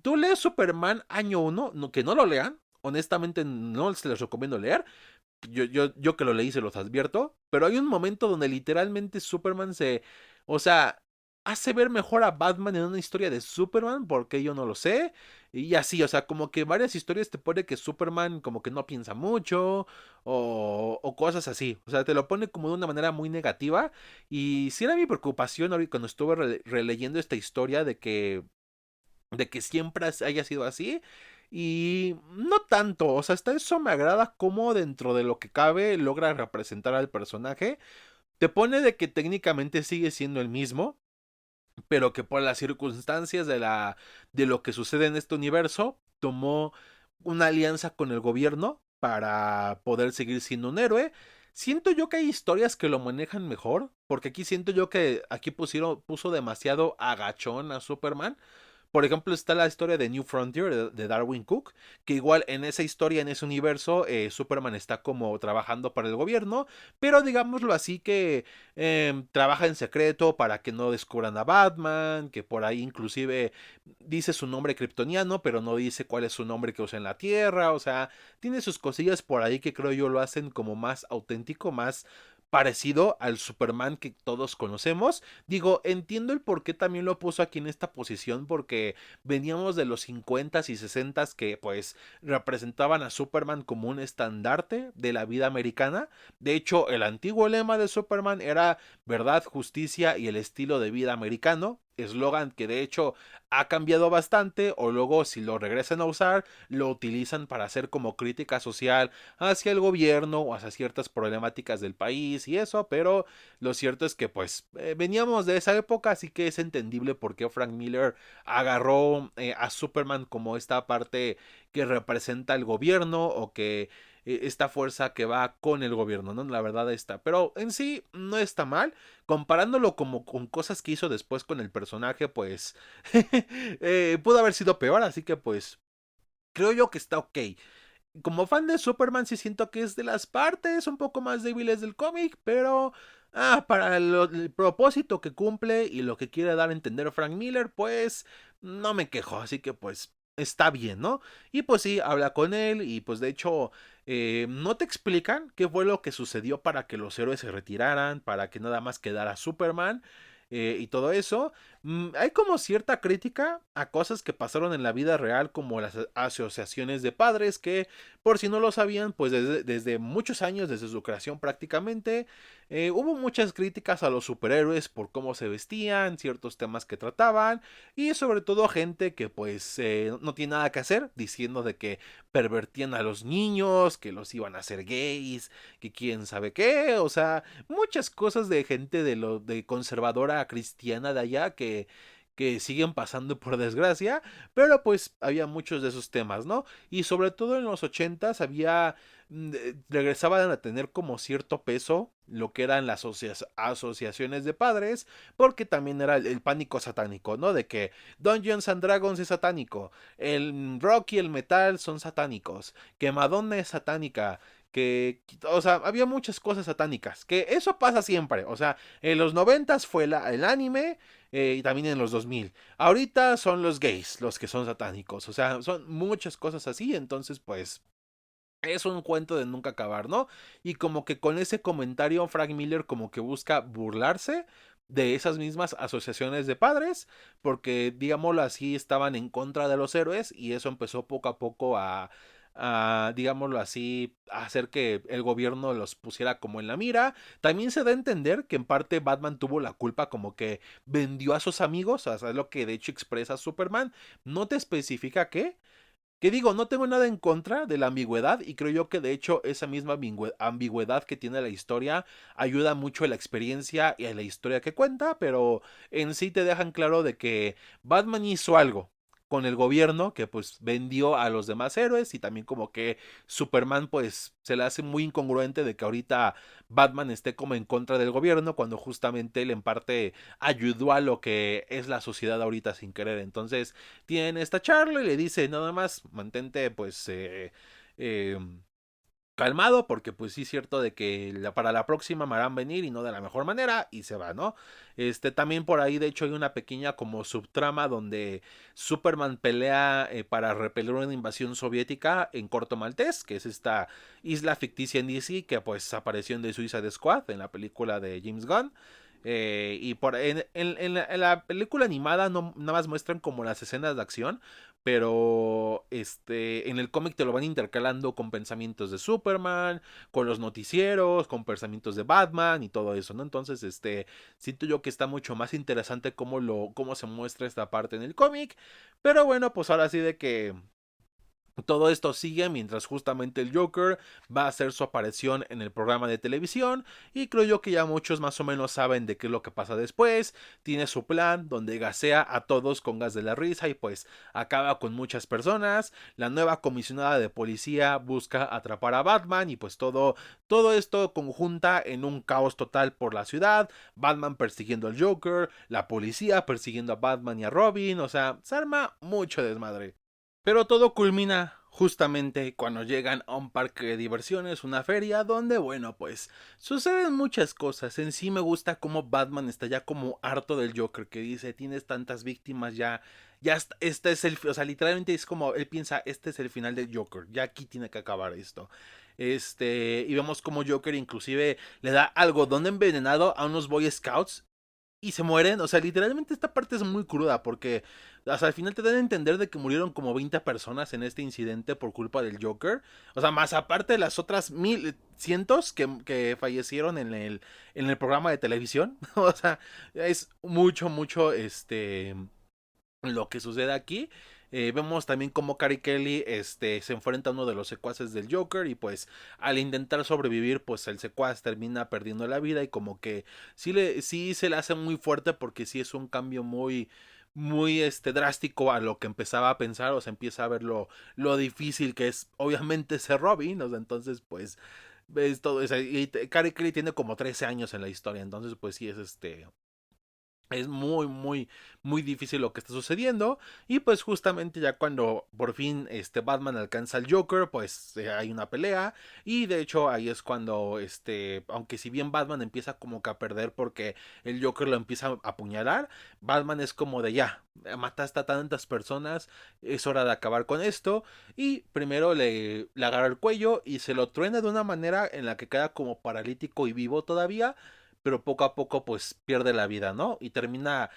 S1: tú lees Superman año uno, que no lo lean. Honestamente, no se les recomiendo leer yo que lo leí se los advierto, pero hay un momento donde literalmente Superman o sea, hace ver mejor a Batman en una historia de Superman, porque yo no lo sé, y así, o sea, como que varias historias te pone que Superman como que no piensa mucho, o cosas así, o sea, te lo pone como de una manera muy negativa, y sí era mi preocupación ahorita cuando estuve releyendo esta historia de que siempre haya sido así. Y no tanto, o sea, hasta eso me agrada cómo dentro de lo que cabe logra representar al personaje. Te pone de que técnicamente sigue siendo el mismo, pero que por las circunstancias de lo que sucede en este universo, tomó una alianza con el gobierno para poder seguir siendo un héroe. Siento yo que hay historias que lo manejan mejor, porque aquí siento yo que aquí puso demasiado agachón a Superman. Por ejemplo, está la historia de New Frontier de Darwin Cook, que igual en esa historia, en ese universo, Superman está como trabajando para el gobierno, pero digámoslo así que trabaja en secreto para que no descubran a Batman, que por ahí inclusive dice su nombre kryptoniano, pero no dice cuál es su nombre que usa en la Tierra, o sea, tiene sus cosillas por ahí que creo yo lo hacen como más auténtico, más parecido al Superman que todos conocemos. Digo, entiendo el por qué también lo puso aquí en esta posición, porque veníamos de los 50s y 60s que pues representaban a Superman como un estandarte de la vida americana. De hecho, el antiguo lema de Superman era verdad, justicia y el estilo de vida americano. Eslogan que de hecho ha cambiado bastante, o luego si lo regresan a usar lo utilizan para hacer como crítica social hacia el gobierno o hacia ciertas problemáticas del país y eso, pero lo cierto es que pues veníamos de esa época, así que es entendible por qué Frank Miller agarró a Superman como esta parte que representa el gobierno, o que esta fuerza que va con el gobierno, ¿no? La verdad está, pero en sí no está mal, comparándolo como con cosas que hizo después con el personaje, pues pudo haber sido peor, así que pues creo yo que está ok. Como fan de Superman sí siento que es de las partes un poco más débiles del cómic, pero para el propósito que cumple y lo que quiere dar a entender Frank Miller, pues no me quejo, así que pues está bien, ¿no? Y pues sí, habla con él y pues de hecho no te explican qué fue lo que sucedió para que los héroes se retiraran, para que nada más quedara Superman. Y todo eso, hay como cierta crítica a cosas que pasaron en la vida real, como las asociaciones de padres, que por si no lo sabían, pues desde muchos años, desde su creación prácticamente, hubo muchas críticas a los superhéroes por cómo se vestían, ciertos temas que trataban, y sobre todo gente que pues no tiene nada que hacer, diciendo de que pervertían a los niños, que los iban a hacer gays, que quién sabe qué, o sea, muchas cosas de gente de conservadora cristiana de allá que siguen pasando por desgracia, pero pues había muchos de esos temas, ¿no? Y sobre todo en los ochentas había, regresaban a tener como cierto peso lo que eran las asociaciones de padres, porque también era el pánico satánico, ¿no? De que Dungeons and Dragons es satánico, el rock y el metal son satánicos, que Madonna es satánica, o sea, había muchas cosas satánicas, que eso pasa siempre, o sea, en los noventas fue el anime, y también en los 2000. Ahorita son los gays los que son satánicos, o sea, son muchas cosas así, entonces pues es un cuento de nunca acabar, ¿no? Y como que con ese comentario Frank Miller como que busca burlarse de esas mismas asociaciones de padres, porque digámoslo así, estaban en contra de los héroes y eso empezó poco a poco digámoslo así, a hacer que el gobierno los pusiera como en la mira. También se da a entender que en parte Batman tuvo la culpa, como que vendió a sus amigos, o sea, es lo que de hecho expresa Superman, no te especifica qué, que digo, no tengo nada en contra de la ambigüedad y creo yo que de hecho esa misma ambigüedad que tiene la historia ayuda mucho a la experiencia y a la historia que cuenta, pero en sí te dejan claro de que Batman hizo algo con el gobierno que pues vendió a los demás héroes y también como que Superman pues se le hace muy incongruente de que ahorita Batman esté como en contra del gobierno cuando justamente él en parte ayudó a lo que es la sociedad ahorita sin querer. Entonces tienen esta charla y le dice nada más mantente pues eh, calmado porque pues sí es cierto de que para la próxima me harán venir y no de la mejor manera y se va, ¿no? También por ahí de hecho hay una pequeña como subtrama donde Superman pelea para repeler una invasión soviética en Corto Maltés, que es esta isla ficticia en DC que pues apareció en The Suicide Squad en la película de James Gunn. En la película animada no nada más muestran como las escenas de acción, pero en el cómic te lo van intercalando con pensamientos de Superman, con los noticieros, con pensamientos de Batman y todo eso, ¿no? Entonces, siento yo que está mucho más interesante cómo se muestra esta parte en el cómic, pero bueno, pues ahora sí de que todo esto sigue mientras justamente el Joker va a hacer su aparición en el programa de televisión y creo yo que ya muchos más o menos saben de qué es lo que pasa después. Tiene su plan donde gasea a todos con gas de la risa y pues acaba con muchas personas. La nueva comisionada de policía busca atrapar a Batman y pues todo esto conjunta en un caos total por la ciudad. Batman persiguiendo al Joker, la policía persiguiendo a Batman y a Robin, o sea, se arma mucho desmadre. Pero todo culmina justamente cuando llegan a un parque de diversiones, una feria, donde, bueno, pues suceden muchas cosas. En sí me gusta cómo Batman está ya como harto del Joker, que dice, tienes tantas víctimas, este es o sea, literalmente es como, él piensa, este es el final del Joker, ya aquí tiene que acabar esto. Y vemos como Joker inclusive le da algodón envenenado a unos Boy Scouts y se mueren. O sea, literalmente esta parte es muy cruda porque, o sea, al final te dan a entender de que murieron como 20 personas en este incidente por culpa del Joker. O sea, más aparte de las otras cientos que fallecieron en el programa de televisión. O sea, es mucho, lo que sucede aquí. Vemos también como Carrie Kelly se enfrenta a uno de los secuaces del Joker y pues al intentar sobrevivir pues el secuaz termina perdiendo la vida y como que sí se le hace muy fuerte porque sí es un cambio muy drástico a lo que empezaba a pensar, o sea, empieza a ver lo difícil que es obviamente ser Robin, o sea, entonces pues ves todo eso y Carrie Kelly tiene como 13 años en la historia, entonces pues sí es es muy difícil lo que está sucediendo. Y pues justamente ya cuando por fin Batman alcanza al Joker, pues hay una pelea. Y de hecho ahí es cuando aunque si bien Batman empieza como que a perder porque el Joker lo empieza a apuñalar, Batman es como de ya, mataste a tantas personas, es hora de acabar con esto. Y primero le agarra el cuello y se lo truena de una manera en la que queda como paralítico y vivo todavía, pero poco a poco pues pierde la vida, ¿no? Y termina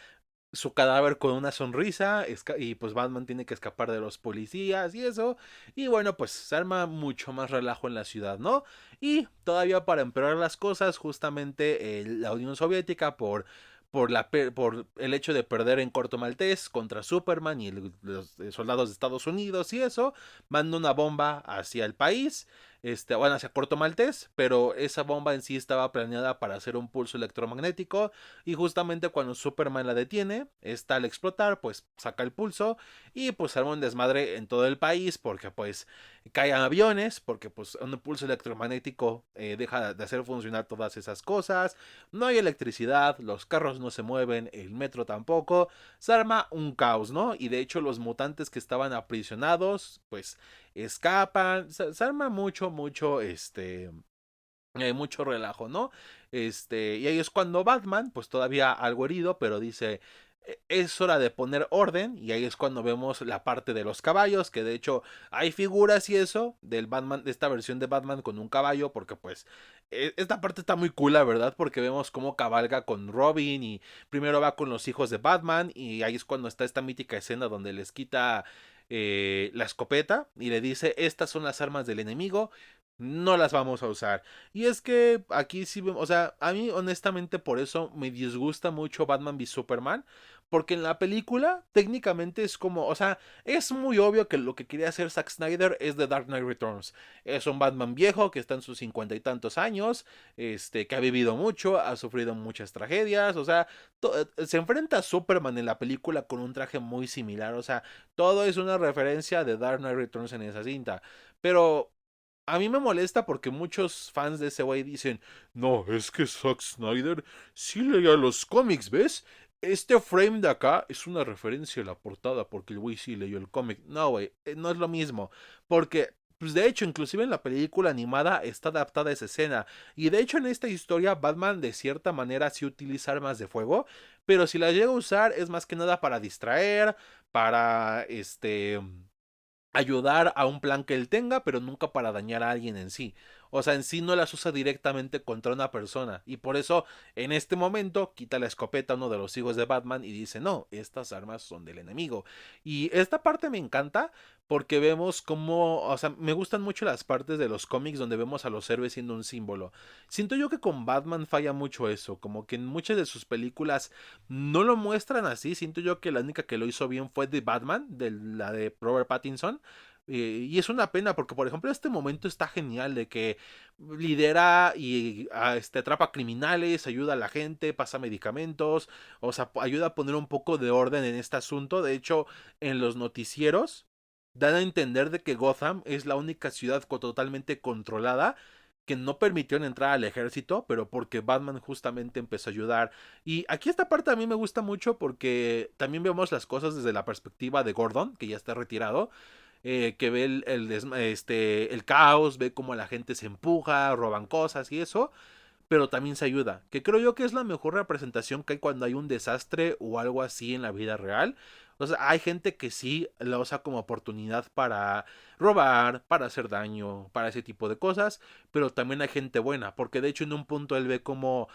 S1: su cadáver con una sonrisa y pues Batman tiene que escapar de los policías y eso. Y bueno, pues se arma mucho más relajo en la ciudad, ¿no? Y todavía para empeorar las cosas, justamente la Unión Soviética por el hecho de perder en Corto Maltés contra Superman y los soldados de Estados Unidos y eso, manda una bomba hacia el país. bueno, hacia Corto Maltés, pero esa bomba en sí estaba planeada para hacer un pulso electromagnético y justamente cuando Superman la detiene, esta al explotar, pues saca el pulso y pues arma un desmadre en todo el país porque pues caen aviones, porque pues un pulso electromagnético deja de hacer funcionar todas esas cosas, no hay electricidad, los carros no se mueven, el metro tampoco, se arma un caos, ¿no? Y de hecho los mutantes que estaban aprisionados, pues escapan, se arma mucho, mucho relajo, ¿no? Y ahí es cuando Batman, pues todavía algo herido, pero dice, Es hora de poner orden", y ahí es cuando vemos la parte de los caballos, que de hecho hay figuras y eso, del Batman, de esta versión de Batman con un caballo, porque pues, esta parte está muy cool, la verdad, porque vemos cómo cabalga con Robin, y primero va con los hijos de Batman, y ahí es cuando está esta mítica escena donde les quita la escopeta y le dice, "Estas son las armas del enemigo, no las vamos a usar". Y es que aquí sí, o sea, a mí honestamente por eso me disgusta mucho Batman v Superman, porque en la película técnicamente es como, o sea, es muy obvio que lo que quería hacer Zack Snyder es The Dark Knight Returns. Es un Batman viejo que está en sus 50 y tantos años, que ha vivido mucho, ha sufrido muchas tragedias, o sea, se enfrenta a Superman en la película con un traje muy similar, o sea, todo es una referencia de Dark Knight Returns en esa cinta. Pero a mí me molesta porque muchos fans de ese güey dicen, "No, es que Zack Snyder sí leía los cómics, ¿ves? Este frame de acá es una referencia a la portada porque el güey sí leyó el cómic". No, güey, no es lo mismo. Porque, pues de hecho, inclusive en la película animada está adaptada esa escena. Y de hecho en esta historia Batman de cierta manera sí utiliza armas de fuego. Pero si las llega a usar es más que nada para distraer, para, ayudar a un plan que él tenga, pero nunca para dañar a alguien en sí. O sea, en sí no las usa directamente contra una persona. Y por eso, en este momento, quita la escopeta a uno de los hijos de Batman y dice, "No, estas armas son del enemigo". Y esta parte me encanta porque vemos cómo, o sea, me gustan mucho las partes de los cómics donde vemos a los héroes siendo un símbolo. Siento yo que con Batman falla mucho eso, como que en muchas de sus películas no lo muestran así. Siento yo que la única que lo hizo bien fue de Batman, de la de Robert Pattinson. Y es una pena porque, por ejemplo, este momento está genial de que lidera y atrapa criminales, ayuda a la gente, pasa medicamentos, o sea, ayuda a poner un poco de orden en este asunto. De hecho, en los noticieros dan a entender de que Gotham es la única ciudad totalmente controlada que no permitieron entrar al ejército, pero porque Batman justamente empezó a ayudar. Y aquí esta parte a mí me gusta mucho porque también vemos las cosas desde la perspectiva de Gordon, que ya está retirado, que ve el caos, ve cómo la gente se empuja, roban cosas y eso, pero también se ayuda, que creo yo que es la mejor representación que hay cuando hay un desastre o algo así en la vida real. O sea, hay gente que sí la usa como oportunidad para robar, para hacer daño, para ese tipo de cosas, pero también hay gente buena, porque de hecho en un punto él ve como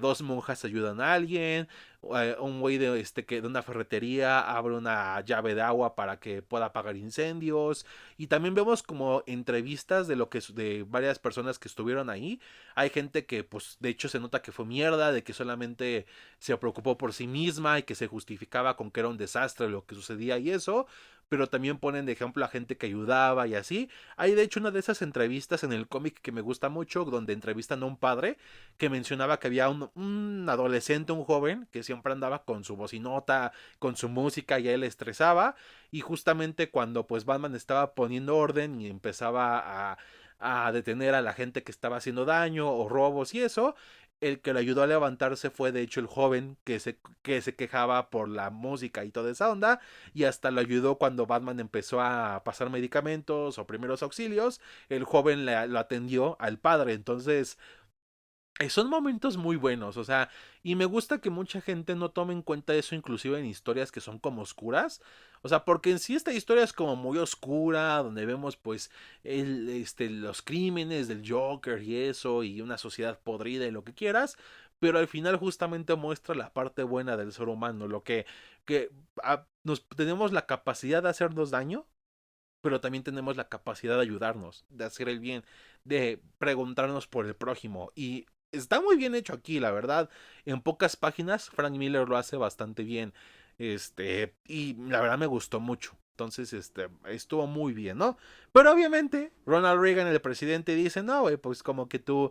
S1: dos monjas ayudan a alguien, un güey de una ferretería abre una llave de agua para que pueda apagar incendios, y también vemos como entrevistas de lo que de varias personas que estuvieron ahí. Hay gente que, pues, de hecho se nota que fue mierda, de que solamente se preocupó por sí misma y que se justificaba con que era un desastre lo que sucedía y eso, pero también ponen de ejemplo a gente que ayudaba y así. Hay de hecho una de esas entrevistas en el cómic que me gusta mucho, donde entrevistan a un padre que mencionaba que había un adolescente, un joven, que siempre andaba con su bocinota, con su música y a él le estresaba, y justamente cuando pues Batman estaba poniendo orden y empezaba a detener a la gente que estaba haciendo daño o robos y eso, el que le ayudó a levantarse fue de hecho el joven que se quejaba por la música y toda esa onda, y hasta lo ayudó cuando Batman empezó a pasar medicamentos o primeros auxilios, el joven lo atendió al padre. Entonces son momentos muy buenos, o sea, y me gusta que mucha gente no tome en cuenta eso, inclusive en historias que son como oscuras, o sea, porque en sí esta historia es como muy oscura, donde vemos pues los crímenes del Joker y eso, y una sociedad podrida y lo que quieras, pero al final justamente muestra la parte buena del ser humano, lo que nos tenemos la capacidad de hacernos daño, pero también tenemos la capacidad de ayudarnos, de hacer el bien, de preguntarnos por el prójimo. Y está muy bien hecho aquí, la verdad. En pocas páginas, Frank Miller lo hace bastante bien. Y la verdad me gustó mucho. Entonces, estuvo muy bien, ¿no? Pero obviamente, Ronald Reagan, el presidente, dice, no, güey, pues como que tú,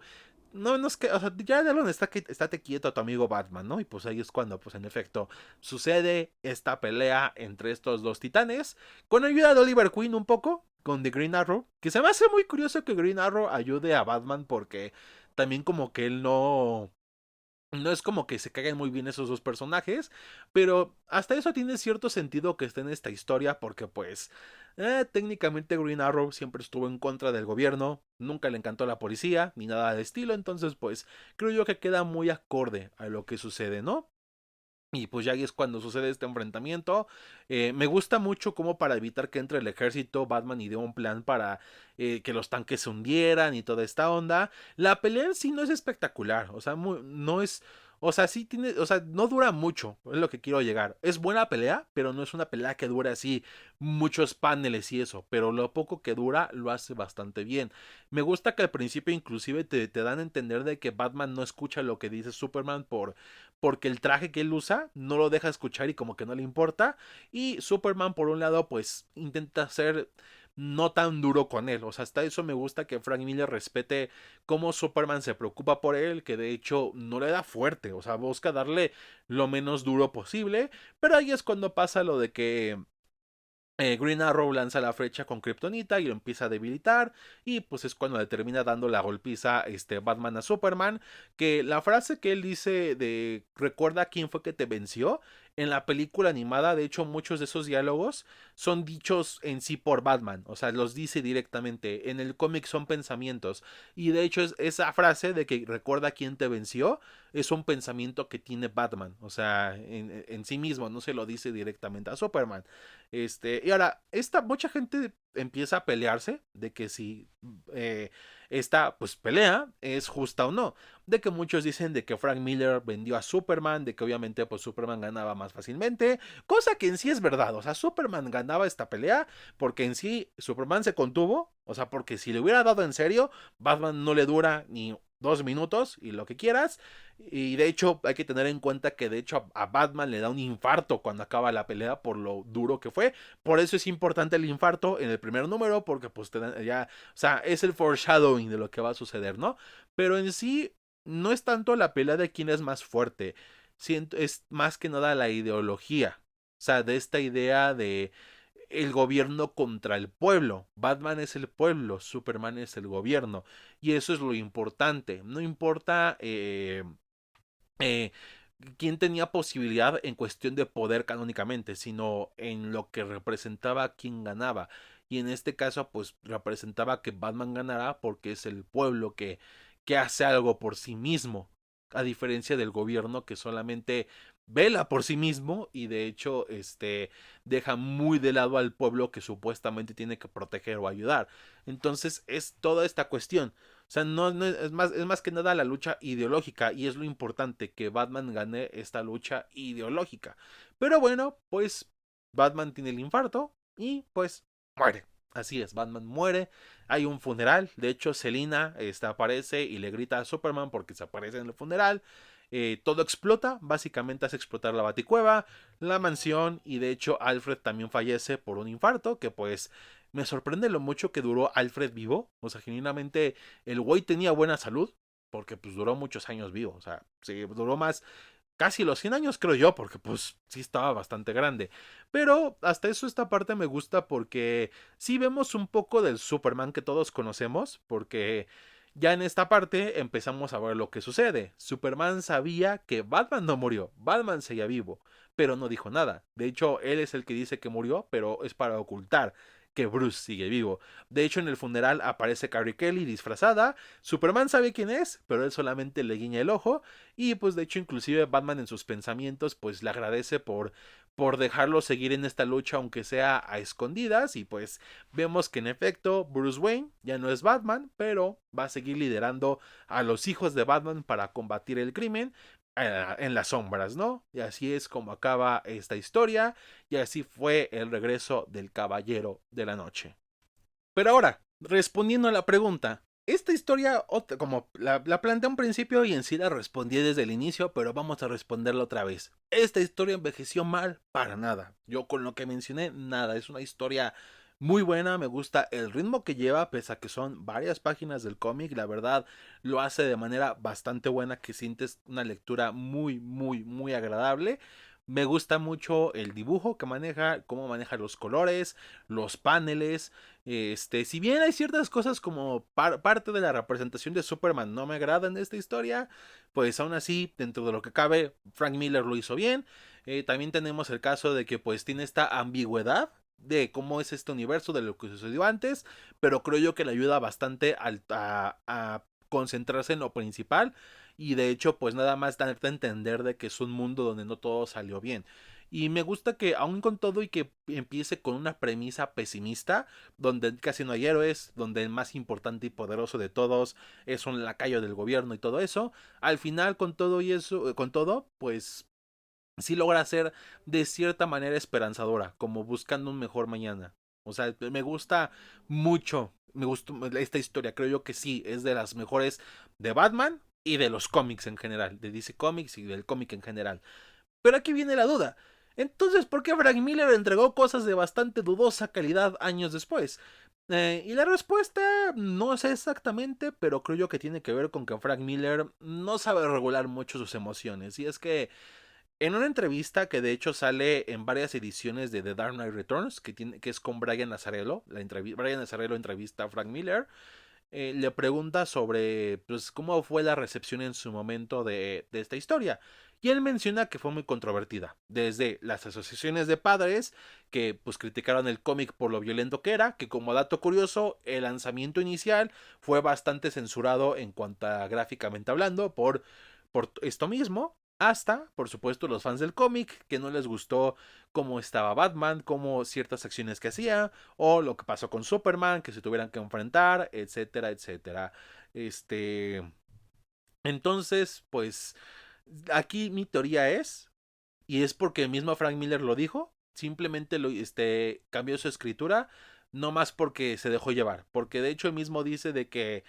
S1: no es que, o sea, ya de está que estate quieto a tu amigo Batman, ¿no? Y pues ahí es cuando, pues en efecto, sucede esta pelea entre estos dos titanes, con ayuda de Oliver Queen un poco, con The Green Arrow, que se me hace muy curioso que Green Arrow ayude a Batman porque también como que él no es como que se caigan muy bien esos dos personajes, pero hasta eso tiene cierto sentido que esté en esta historia porque pues técnicamente Green Arrow siempre estuvo en contra del gobierno, nunca le encantó la policía ni nada de estilo, entonces pues creo yo que queda muy acorde a lo que sucede, ¿no? Y pues ya ahí es cuando sucede este enfrentamiento. Me gusta mucho como para evitar que entre el ejército, Batman ideó un plan para que los tanques se hundieran y toda esta onda. La pelea en sí no es espectacular, o sea, no es... O sea, sí tiene, o sea, no dura mucho, es lo que quiero llegar. Es buena pelea, pero no es una pelea que dure así muchos paneles y eso, pero lo poco que dura lo hace bastante bien. Me gusta que al principio inclusive te dan a entender de que Batman no escucha lo que dice Superman porque el traje que él usa no lo deja escuchar y como que no le importa. Y Superman, por un lado, pues intenta ser no tan duro con él. O sea, hasta eso me gusta que Frank Miller respete cómo Superman se preocupa por él, que de hecho no le da fuerte. O sea, busca darle lo menos duro posible. Pero ahí es cuando pasa lo de que Green Arrow lanza la flecha con Kryptonita y lo empieza a debilitar. Y pues es cuando le termina dando la golpiza Batman a Superman. Que la frase que él dice de recuerda quién fue que te venció. En la película animada, de hecho, muchos de esos diálogos son dichos en sí por Batman. O sea, los dice directamente. En el cómic son pensamientos. Y de hecho, esa frase de que recuerda quién te venció es un pensamiento que tiene Batman. O sea, en sí mismo, no se lo dice directamente a Superman. Y ahora, mucha gente empieza a pelearse de que si esta pues pelea es justa o no. De que muchos dicen de que Frank Miller vendió a Superman, de que obviamente pues Superman ganaba más fácilmente, cosa que en sí es verdad, o sea, Superman ganaba esta pelea porque en sí Superman se contuvo, o sea, porque si le hubiera dado en serio, Batman no le dura ni 2 minutos y lo que quieras. Y de hecho hay que tener en cuenta que de hecho a Batman le da un infarto cuando acaba la pelea por lo duro que fue. Por eso es importante el infarto en el primer número porque pues ya, o sea, es el foreshadowing de lo que va a suceder, ¿no? Pero en sí no es tanto la pelea de quién es más fuerte, es más que nada la ideología. O sea, de esta idea de el gobierno contra el pueblo. Batman es el pueblo, Superman es el gobierno. Y eso es lo importante. No importa eh, quién tenía posibilidad en cuestión de poder canónicamente, sino en lo que representaba quién ganaba. Y en este caso, pues representaba que Batman ganará porque es el pueblo que hace algo por sí mismo. A diferencia del gobierno que solamente vela por sí mismo y de hecho deja muy de lado al pueblo que supuestamente tiene que proteger o ayudar. Entonces es toda esta cuestión. O sea, no es más que nada la lucha ideológica y es lo importante que Batman gane esta lucha ideológica. Pero bueno, pues Batman tiene el infarto y pues muere. Así es, Batman muere, hay un funeral, de hecho Selina aparece y le grita a Superman porque se aparece en el funeral, todo explota, básicamente hace explotar la Baticueva, la mansión y de hecho Alfred también fallece por un infarto que pues me sorprende lo mucho que duró Alfred vivo, o sea, genuinamente el güey tenía buena salud porque pues duró muchos años vivo, o sea, sí, duró más, casi los 100 años creo yo, porque pues sí estaba bastante grande. Pero hasta eso esta parte me gusta porque sí vemos un poco del Superman que todos conocemos, porque ya en esta parte empezamos a ver lo que sucede. Superman sabía que Batman no murió, Batman seguía vivo, pero no dijo nada. De hecho, él es el que dice que murió, pero es para ocultar que Bruce sigue vivo. De hecho, en el funeral aparece Carrie Kelly disfrazada. Superman sabe quién es, pero él solamente le guiña el ojo. Y pues de hecho inclusive Batman en sus pensamientos pues le agradece por dejarlo seguir en esta lucha aunque sea a escondidas y pues vemos que en efecto Bruce Wayne ya no es Batman pero va a seguir liderando a los hijos de Batman para combatir el crimen en las sombras, ¿no? Y así es como acaba esta historia y así fue el regreso del Caballero de la Noche. Pero ahora, respondiendo a la pregunta, Esta historia, como la planteé un principio y en sí la respondí desde el inicio, pero vamos a responderla otra vez. Esta historia envejeció mal para nada. Yo con lo que mencioné, nada. Es una historia muy buena, me gusta el ritmo que lleva, pese a que son varias páginas del cómic. La verdad, lo hace de manera bastante buena, que sientes una lectura muy, muy, muy agradable. Me gusta mucho el dibujo que maneja, cómo maneja los colores, los paneles. Si bien hay ciertas cosas como parte de la representación de Superman no me agradan de esta historia, pues aún así, dentro de lo que cabe, Frank Miller lo hizo bien. También tenemos el caso de que pues tiene esta ambigüedad de cómo es este universo, de lo que sucedió antes, pero creo yo que le ayuda bastante a concentrarse en lo principal y de hecho pues nada más darte a entender de que es un mundo donde no todo salió bien. Y me gusta que aún con todo y que empiece con una premisa pesimista, donde casi no hay héroes, donde el más importante y poderoso de todos es un lacayo del gobierno y todo eso, al final con todo y eso, con todo, pues sí logra ser de cierta manera esperanzadora, como buscando un mejor mañana. O sea, me gusta mucho, me gustó esta historia, creo yo que sí, es de las mejores de Batman y de los cómics en general, de DC Comics y del cómic en general. Pero aquí viene la duda. Entonces, ¿por qué Frank Miller entregó cosas de bastante dudosa calidad años después? Y la respuesta no sé exactamente, pero creo yo que tiene que ver con que Frank Miller no sabe regular mucho sus emociones. Y es que en una entrevista que de hecho sale en varias ediciones de The Dark Knight Returns, que es con Brian Azzarello, Brian Azzarello entrevista a Frank Miller, le pregunta sobre pues, cómo fue la recepción en su momento de esta historia. Y él menciona que fue muy controvertida, desde las asociaciones de padres que pues criticaron el cómic por lo violento que era, que como dato curioso, el lanzamiento inicial fue bastante censurado en cuanto a gráficamente hablando por esto mismo, hasta, por supuesto, los fans del cómic que no les gustó cómo estaba Batman, cómo ciertas acciones que hacía, o lo que pasó con Superman, que se tuvieran que enfrentar, etcétera, etcétera. Este. Entonces, pues. Aquí mi teoría es. Y es porque el mismo Frank Miller lo dijo. Simplemente cambió su escritura. No más porque se dejó llevar. Porque de hecho él mismo dice de que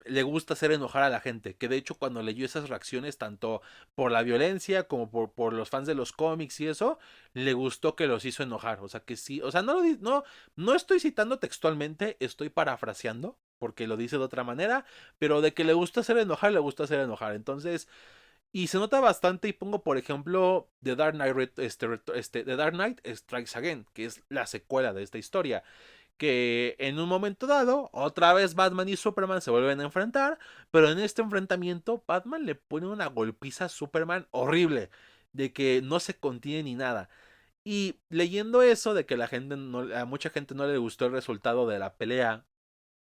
S1: le gusta hacer enojar a la gente. Que de hecho cuando leyó esas reacciones, tanto por la violencia como por los fans de los cómics y eso, le gustó que los hizo enojar. O sea que sí. O sea, no estoy citando textualmente, estoy parafraseando. Porque lo dice de otra manera. Pero de que le gusta hacer enojar, le gusta hacer enojar. Entonces. Y se nota bastante y pongo por ejemplo The Dark Knight Strikes Again, que es la secuela de esta historia, que en un momento dado, otra vez Batman y Superman se vuelven a enfrentar, pero en este enfrentamiento Batman le pone una golpiza a Superman horrible, de que no se contiene ni nada. Y leyendo eso de que a mucha gente no le gustó el resultado de la pelea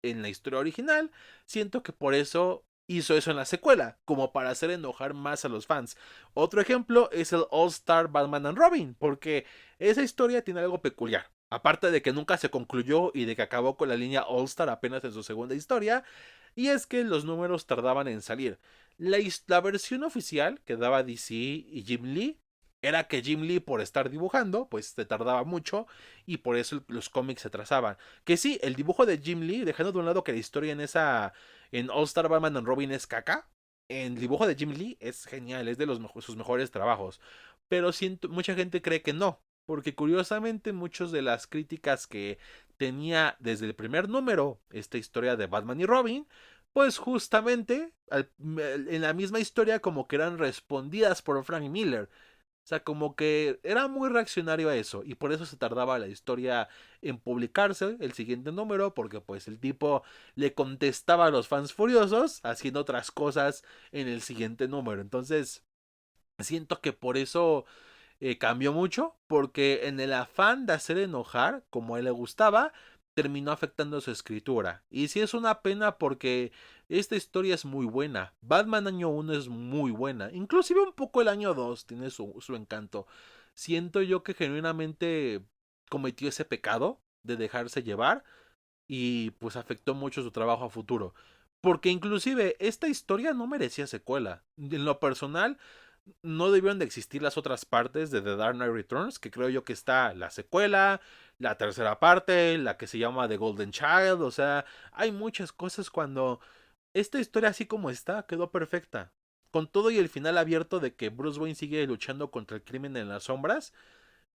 S1: en la historia original, siento que por eso hizo eso en la secuela, como para hacer enojar más a los fans. Otro ejemplo es el All Star Batman and Robin, porque esa historia tiene algo peculiar. Aparte de que nunca se concluyó y de que acabó con la línea All Star apenas en su segunda historia, y es que los números tardaban en salir. La versión oficial que daba DC y Jim Lee era que Jim Lee, por estar dibujando, pues se tardaba mucho y por eso los cómics se atrasaban. Que sí, el dibujo de Jim Lee, dejando de un lado que la historia en All Star Batman and Robin es caca, en el dibujo de Jim Lee es genial, es de sus mejores trabajos. Pero mucha gente cree que no, porque curiosamente muchas de las críticas que tenía desde el primer número esta historia de Batman y Robin, pues justamente en la misma historia como que eran respondidas por Frank Miller. O sea, como que era muy reaccionario a eso y por eso se tardaba la historia en publicarse el siguiente número porque pues el tipo le contestaba a los fans furiosos haciendo otras cosas en el siguiente número. Entonces, siento que por eso cambió mucho porque en el afán de hacer enojar como a él le gustaba, terminó afectando su escritura. Y sí es una pena porque esta historia es muy buena. Batman año 1 es muy buena. Inclusive un poco el año 2 tiene su encanto. Siento yo que genuinamente cometió ese pecado de dejarse llevar y pues afectó mucho su trabajo a futuro. Porque inclusive esta historia no merecía secuela. En lo personal, no debieron de existir las otras partes de The Dark Knight Returns, que creo yo que está la secuela, la tercera parte, la que se llama The Golden Child, o sea, hay muchas cosas cuando esta historia así como está quedó perfecta. Con todo y el final abierto de que Bruce Wayne sigue luchando contra el crimen en las sombras,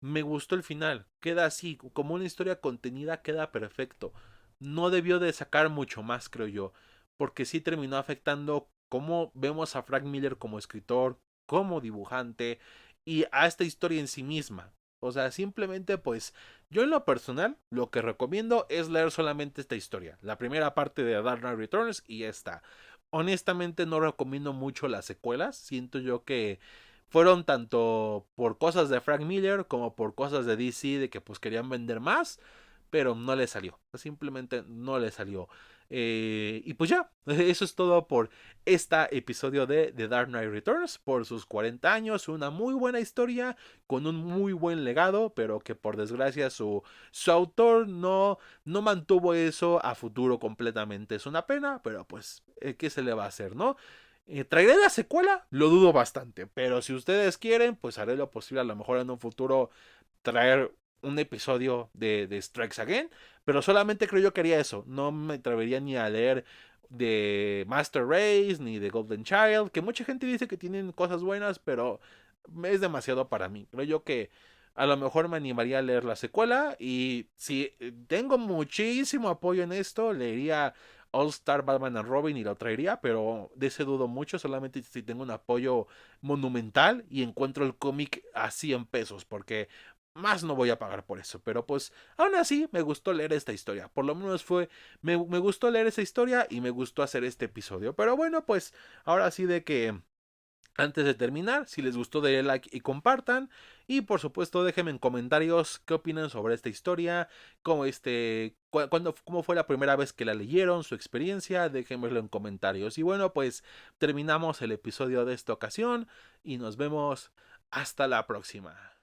S1: me gustó el final. Queda así, como una historia contenida, queda perfecto. No debió de sacar mucho más, creo yo, porque sí terminó afectando cómo vemos a Frank Miller como escritor, como dibujante y a esta historia en sí misma. O sea, simplemente pues yo en lo personal lo que recomiendo es leer solamente esta historia, la primera parte de Dark Knight Returns y esta. Honestamente no recomiendo mucho las secuelas, siento yo que fueron tanto por cosas de Frank Miller como por cosas de DC de que pues querían vender más, pero no le salió, simplemente no le salió. Y pues ya, eso es todo por este episodio de The Dark Knight Returns, por sus 40 años, una muy buena historia, con un muy buen legado, pero que por desgracia su autor no mantuvo eso a futuro completamente. Es una pena, pero pues, ¿qué se le va a hacer, no? ¿Traeré la secuela? Lo dudo bastante, pero si ustedes quieren, pues haré lo posible a lo mejor en un futuro traer un episodio de Strikes Again, pero solamente creo yo que haría eso, no me atrevería ni a leer de Master Race ni de Golden Child, que mucha gente dice que tienen cosas buenas, pero es demasiado para mí. Creo yo que a lo mejor me animaría a leer la secuela y si tengo muchísimo apoyo en esto, leería All Star Batman and Robin y lo traería, pero de ese dudo mucho, solamente si tengo un apoyo monumental y encuentro el cómic a 100 pesos, porque más no voy a pagar por eso, pero pues aún así me gustó leer esta historia, por lo menos me gustó leer esa historia y me gustó hacer este episodio, pero bueno, pues ahora sí de que antes de terminar, si les gustó denle like y compartan. Y por supuesto déjenme en comentarios qué opinan sobre esta historia, cómo fue la primera vez que la leyeron, su experiencia, déjenmelo en comentarios. Y bueno, pues terminamos el episodio de esta ocasión y nos vemos hasta la próxima.